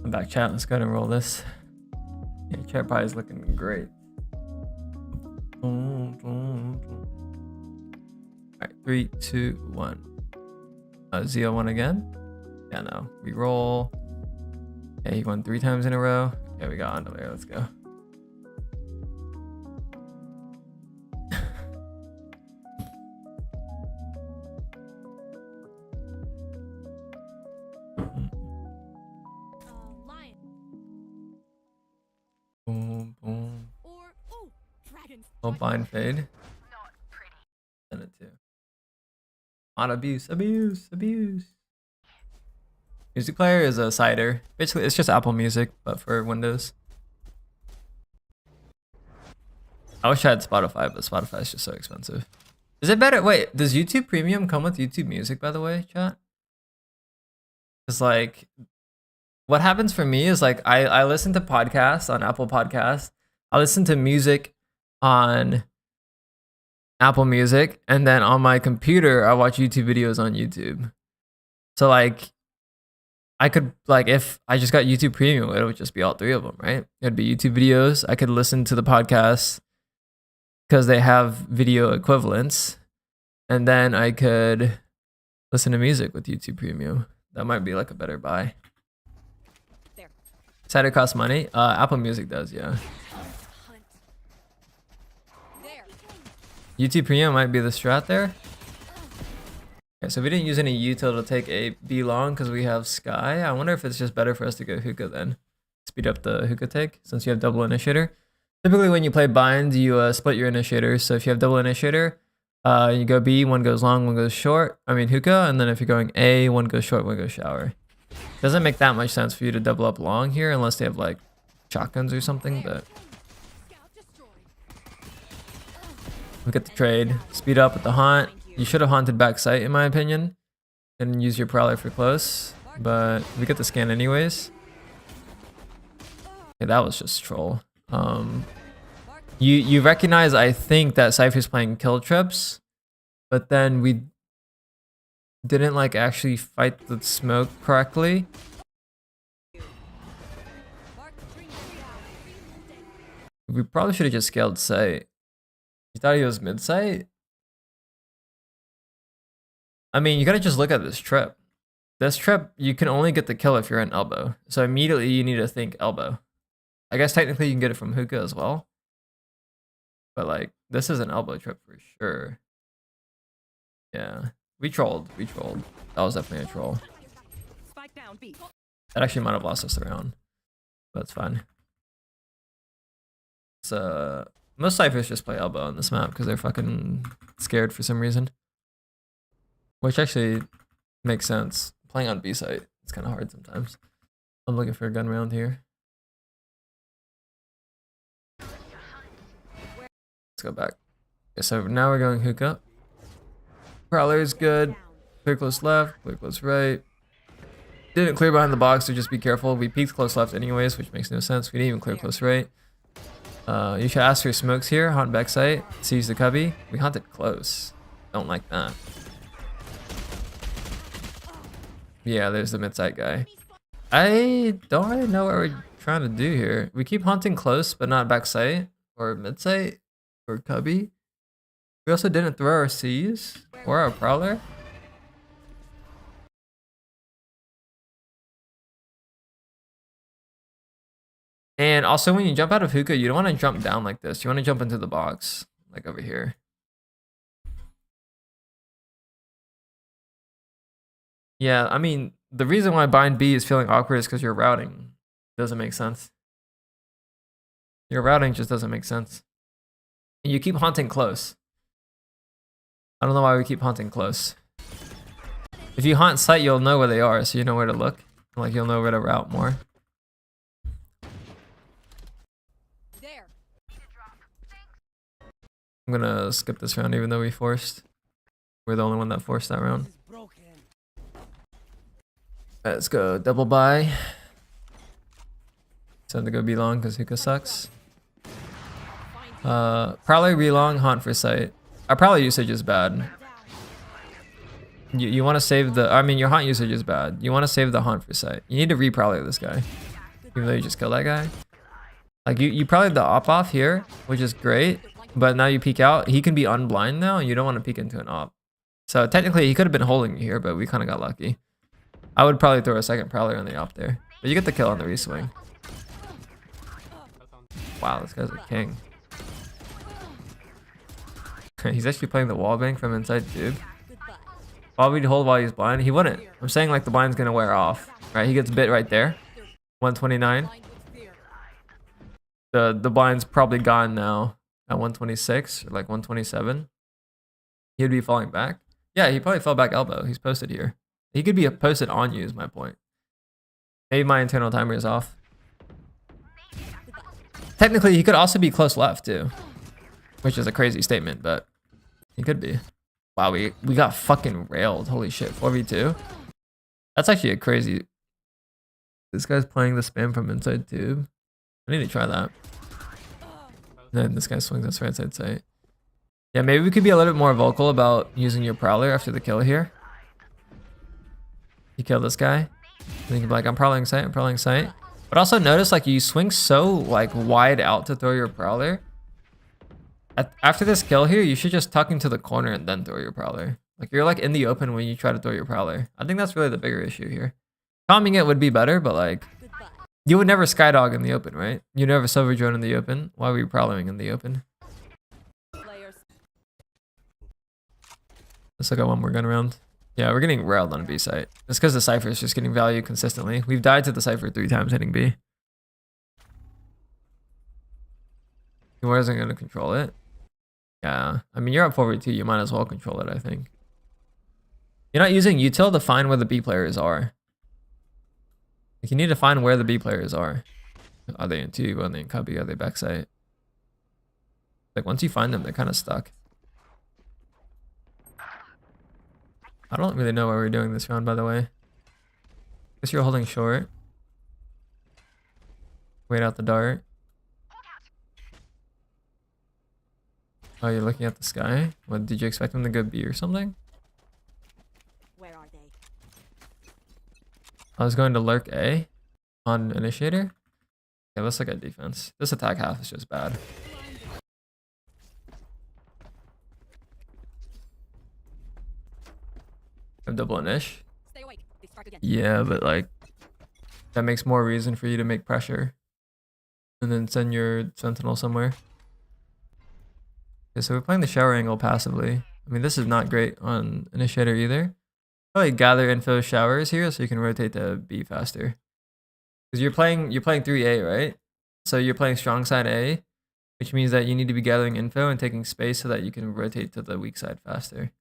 A: I'm back, chat. Let's go ahead and roll this. Yeah, chat pie is looking great. Alright, 3, 2, 1. Z01 again. Yeah, no. We roll. Okay, he won 3 times in a row. Okay, we got Underlayer. Let's go. Boom, boom. Oh, bind fade. Send it to. On abuse, abuse, abuse. Music player is a cider. Basically, it's just Apple Music, but for Windows. I wish I had Spotify, but Spotify is just so expensive. Is it better? Wait, does YouTube Premium come with YouTube Music, by the way, chat? It's like, what happens for me is like, I listen to podcasts on Apple Podcasts. I listen to music on Apple Music, and then on my computer, I watch YouTube videos on YouTube. So like, I could, like, if I just got YouTube Premium, it would just be all 3 of them, right? It'd be YouTube videos. I could listen to the podcast because they have video equivalents. And then I could listen to music with YouTube Premium. That might be like a better buy. Cider costs money? Apple Music does, yeah. YouTube Premium might be the strat there. Okay, so we didn't use any util to take a B long because we have Sky. I wonder if it's just better for us to go hookah then. Speed up the hookah take since you have double initiator. Typically when you play bind, you split your initiators. So if you have double initiator, you go B, one goes long, one goes short. I mean hookah, and then if you're going A, one goes short, one goes shower. Doesn't make that much sense for you to double up long here unless they have like shotguns or something, but we get the trade. Speed up with the haunt. You should have haunted back sight in my opinion and use your prowler for close, but we get the scan anyways. Okay, that was just troll. You recognize, I think, that Cypher's playing kill trips, but then we didn't like actually fight the smoke correctly. We probably should have just scaled sight. You thought he was mid sight? I mean, you gotta just look at this trip. This trip, you can only get the kill if you're in elbow. So immediately you need to think elbow. I guess technically you can get it from hookah as well. But like, this is an elbow trip for sure. Yeah. We trolled. We trolled. That was definitely a troll. That actually might have lost us the round. But it's fine. It's, most Cyphers just play elbow on this map because they're fucking scared for some reason. Which actually makes sense. Playing on B site, it's kind of hard sometimes. I'm looking for a gun round here. Let's go back. Okay, so now we're going hookah. Prowler is good. Clear close left, clear close right. Didn't clear behind the box, so just be careful. We peeked close left anyways, which makes no sense. We didn't even clear close right. You should ask for smokes here. Haunt back sight. Seize the cubby. We haunted close. Don't like that. Yeah, there's the mid-sight guy. I don't really know what we're trying to do here. We keep haunting close, but not back sight or mid-sight or cubby. We also didn't throw our C's or our prowler. And also when you jump out of hookah, you don't want to jump down like this. You want to jump into the box, like over here. Yeah, I mean, the reason why bind B is feeling awkward is because your routing doesn't make sense. Your routing just doesn't make sense. And you keep haunting close. I don't know why we keep haunting close. If you haunt sight, you'll know where they are, so you know where to look. Like, you'll know where to route more. I'm gonna skip this round even though we forced. We're the only one that forced that round. Let's go double buy. Time to go be long because hookah sucks. Probably be long, haunt for sight. Our prowler usage is bad. You want to save the, I mean your haunt usage is bad. You want to save the haunt for sight. You need to re-prowler this guy. Even though you just killed that guy. Like you probably have the op off here, which is great. But now you peek out. He can be unblind now, and you don't want to peek into an op. So technically, he could have been holding you here, but we kind of got lucky. I would probably throw a second prowler on the op there. But you get the kill on the reswing. Wow, this guy's a king. He's actually playing the wall bang from inside tube. Why would he hold while he's blind? He wouldn't. I'm saying like the blind's gonna wear off. Right, he gets bit right there. 129. The blind's probably gone now at 126 or like 127. He'd be falling back. Yeah, he probably fell back elbow. He's posted here. He could be posted on you is my point. Maybe my internal timer is off. Technically, he could also be close left too, which is a crazy statement, but he could be. Wow, we got fucking railed. Holy shit, 4v2. That's actually a crazy. This guy's playing the spam from inside tube. I need to try that. And then this guy swings us right side sight. Yeah, maybe we could be a little bit more vocal about using your prowler after the kill here. You kill this guy. And you can be like, I'm prowling sight, I'm prowling sight. But also notice like you swing so like wide out to throw your prowler. After this kill here, you should just tuck into the corner and then throw your prowler. Like you're like in the open when you try to throw your prowler. I think that's really the bigger issue here. Calming it would be better, but like you would never skydog in the open, right? You never silver drone in the open. Why were you prowling in the open? Let's look at one more gun round. Yeah, we're getting railed on B site. It's because the Cypher is just getting value consistently. We've died to the Cypher 3 times hitting B. He wasn't going to control it. Yeah, I mean, you're up 4v2. You might as well control it, I think. You're not using util to find where the B players are. Like, you need to find where the B players are. Are they in tube? Are they in cubby? Are they backside? Like, once you find them, they're kind of stuck. I don't really know why we're doing this round, by the way. Guess you're holding short. Wait out the dart. Oh, you're looking at the sky? What, did you expect them to go B or something?
E: Where are they?
A: I was going to lurk A on initiator. Okay, let's look at defense. This attack half is just bad. Double inish.
E: Stay awake. They strike again.
A: Yeah, but like that makes more reason for you to make pressure and then send your sentinel somewhere. Okay, so we're playing the shower angle passively. I mean, this is not great on initiator either. Probably gather info showers here so you can rotate to B faster. Because you're playing 3A, right? So you're playing strong side A, which means that you need to be gathering info and taking space so that you can rotate to the weak side faster.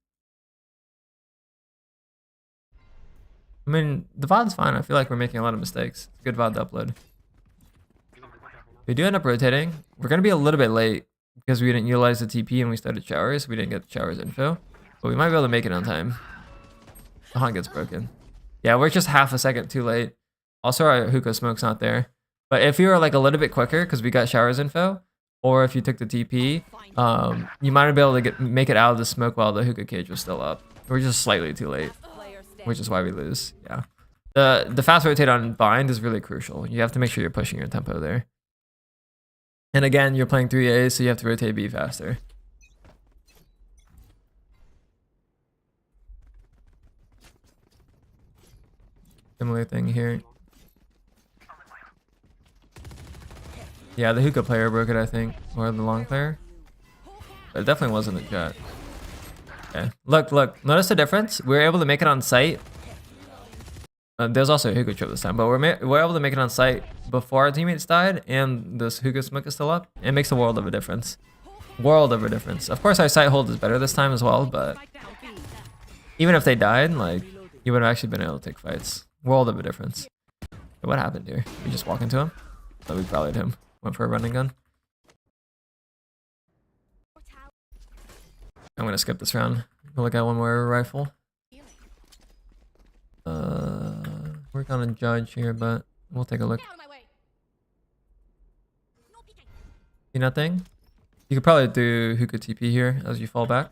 A: I mean, the VOD's fine. I feel like we're making a lot of mistakes. It's a good VOD to upload. If we do end up rotating, we're going to be a little bit late because we didn't utilize the TP and we started showers. We didn't get the showers info. But we might be able to make it on time. The hunt gets broken. Yeah, we're just half a second too late. Also, our hookah smoke's not there. But if you were like a little bit quicker because we got showers info, or if you took the TP, you might be able to make it out of the smoke while the hookah cage was still up. We're just slightly too late, which is why we lose. Yeah, the fast rotate on bind is really crucial. You have to make sure you're pushing your tempo there. And again, you're playing 3A, so you have to rotate B faster. Similar thing here. Yeah, the hookah player broke it, I think, or the long player. But it definitely wasn't the Jett. Okay, look, notice the difference? We were able to make it on site. There's also a hookah trip this time, but we're able to make it on site before our teammates died, and this hookah smoke is still up. It makes a world of a difference. World of a difference. Of course, our site hold is better this time as well, but even if they died, like, you would have actually been able to take fights. World of a difference. But what happened here? We just walk into him? So we probably him. Went for a running gun. I'm gonna skip this round. We'll look at one more rifle. Work on a judge here, but we'll take a look. See nothing? You could probably do hookah TP here as you fall back.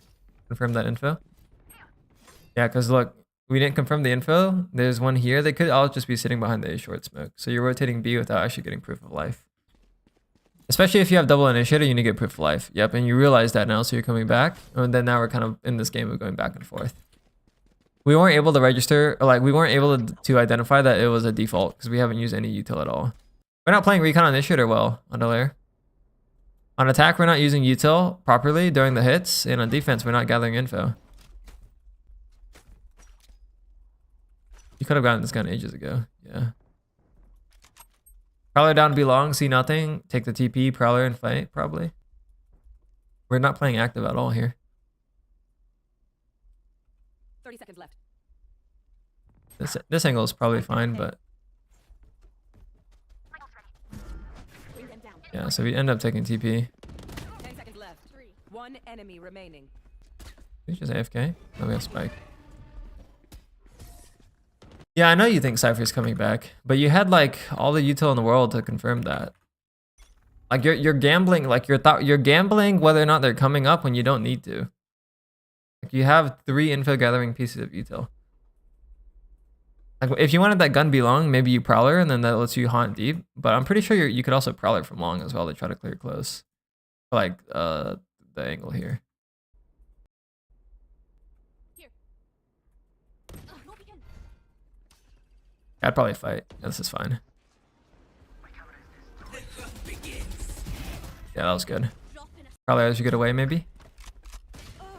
A: Confirm that info. Yeah, because look, we didn't confirm the info. There's one here. They could all just be sitting behind the A short smoke. So you're rotating B without actually getting proof of life. Especially if you have double initiator, you need to get proof of life. Yep, and you realize that now, so you're coming back. And then now we're kind of in this game of going back and forth. We weren't able to register, or like we weren't able to identify that it was a default because we haven't used any util at all. We're not playing recon initiator well on the layer. On attack, we're not using util properly during the hits, and on defense, we're not gathering info. You could have gotten this gun ages ago. Yeah. Prowler down to be long, see nothing. Take the TP, Prowler, and fight, probably. We're not playing active at all here.
E: 30 seconds left.
A: This angle is probably fine, but
E: Bring them down.
A: yeah, so we end up taking TP.
E: 10 seconds left. 1 enemy remaining.
A: He's just AFK. Oh, we have Spike. Yeah, I know you think Cypher's coming back, but you had like all the util in the world to confirm that. Like you're gambling, like you're gambling whether or not they're coming up when you don't need to. Like you have 3 info gathering pieces of util. Like if you wanted that gun be long, maybe you Prowler and then that lets you haunt deep. But I'm pretty sure you could also Prowler from long as well to try to clear close. Like the angle here. I'd probably fight. Yeah, this is fine. Yeah, that was good. Probably as you get away, maybe.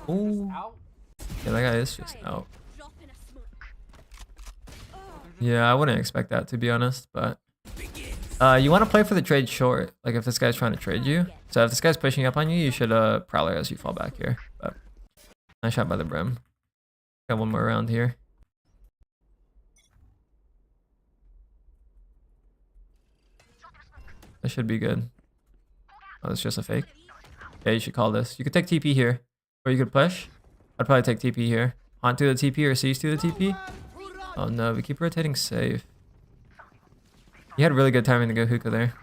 A: Ooh. Yeah, that guy is just out. Yeah, I wouldn't expect that, to be honest, but you want to play for the trade short, like if this guy's trying to trade you. So if this guy's pushing up on you, you should Prowler as you fall back here. But nice shot by the brim. Got one more round here. That should be good. Oh, it's just a fake. Yeah, you should call this. You could take TP here, or you could push. I'd probably take TP here. Onto the TP or C's to the TP. Oh no, we keep rotating safe. You had really good timing to go hookah there.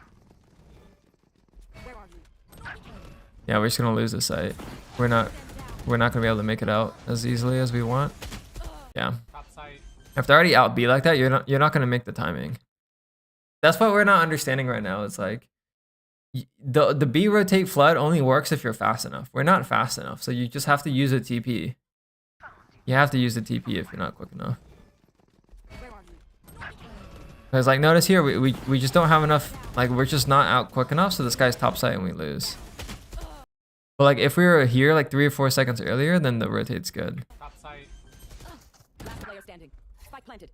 A: Yeah, we're just gonna lose this site. We're not gonna be able to make it out as easily as we want. Yeah. If they're already out B like that, you're not gonna make the timing. That's what we're not understanding right now. It's like the B rotate flood only works if you're fast enough. We're not fast enough, so you just have to use a TP. You have to use the TP if you're not quick enough. Because like notice here, we just don't have enough, like we're just not out quick enough, so this guy's top side and we lose. But like if we were here like 3 or 4 seconds earlier, then the rotate's good.
E: Last player standing. Spike planted.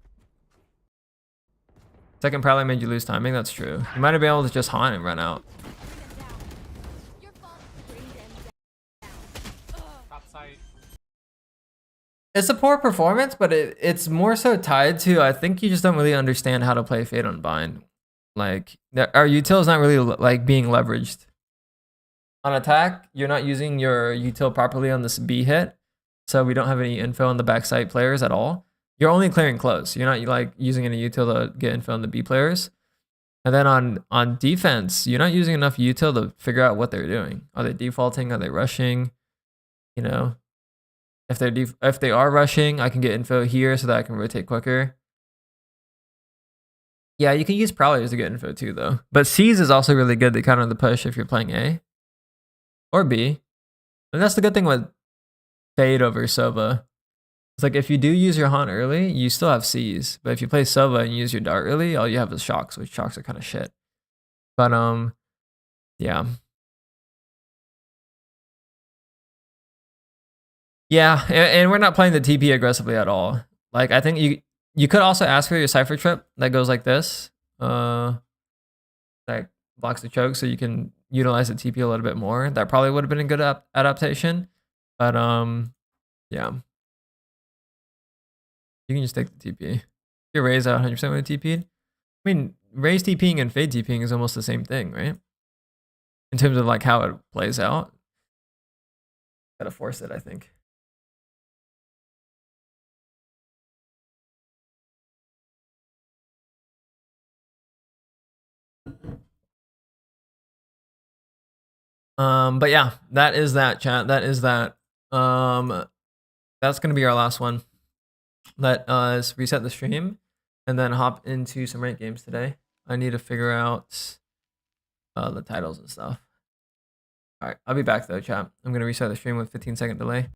A: Second probably made you lose timing, that's true. You might have been able to just haunt and run out. It's a poor performance, but it's more so tied to, I think you just don't really understand how to play Fade Unbind. Like, our util is not really like being leveraged. On attack, you're not using your util properly on this B hit, so we don't have any info on the backside players at all. You're only clearing close. You're not like using any util to get info on the B players. And then on defense, you're not using enough util to figure out what they're doing. Are they defaulting? Are they rushing? You know, if they are rushing, I can get info here so that I can rotate quicker. Yeah, you can use Prowlers to get info too, though. But C's is also really good to counter the push if you're playing A or B. And that's the good thing with Fade over Sova. It's like if you do use your haunt early, you still have C's. But if you play Sova and you use your dart early, all you have is shocks, which shocks are kind of shit. But yeah. Yeah, and we're not playing the TP aggressively at all. Like I think you could also ask for your Cypher trip that goes like this. That blocks the choke so you can utilize the TP a little bit more. That probably would have been a good adaptation. But yeah. You can just take the TP. Your Raze out 100% with a TP. I mean, Raze TPing and Fade TPing is almost the same thing, right? In terms of like how it plays out. Gotta force it, I think. But yeah, that is that, chat. That is that. That's gonna be our last one. let us reset the stream and then hop into some ranked games today. I need to figure out the titles and stuff. All right, I'll be back though, chat. I'm gonna reset the stream with 15-second delay.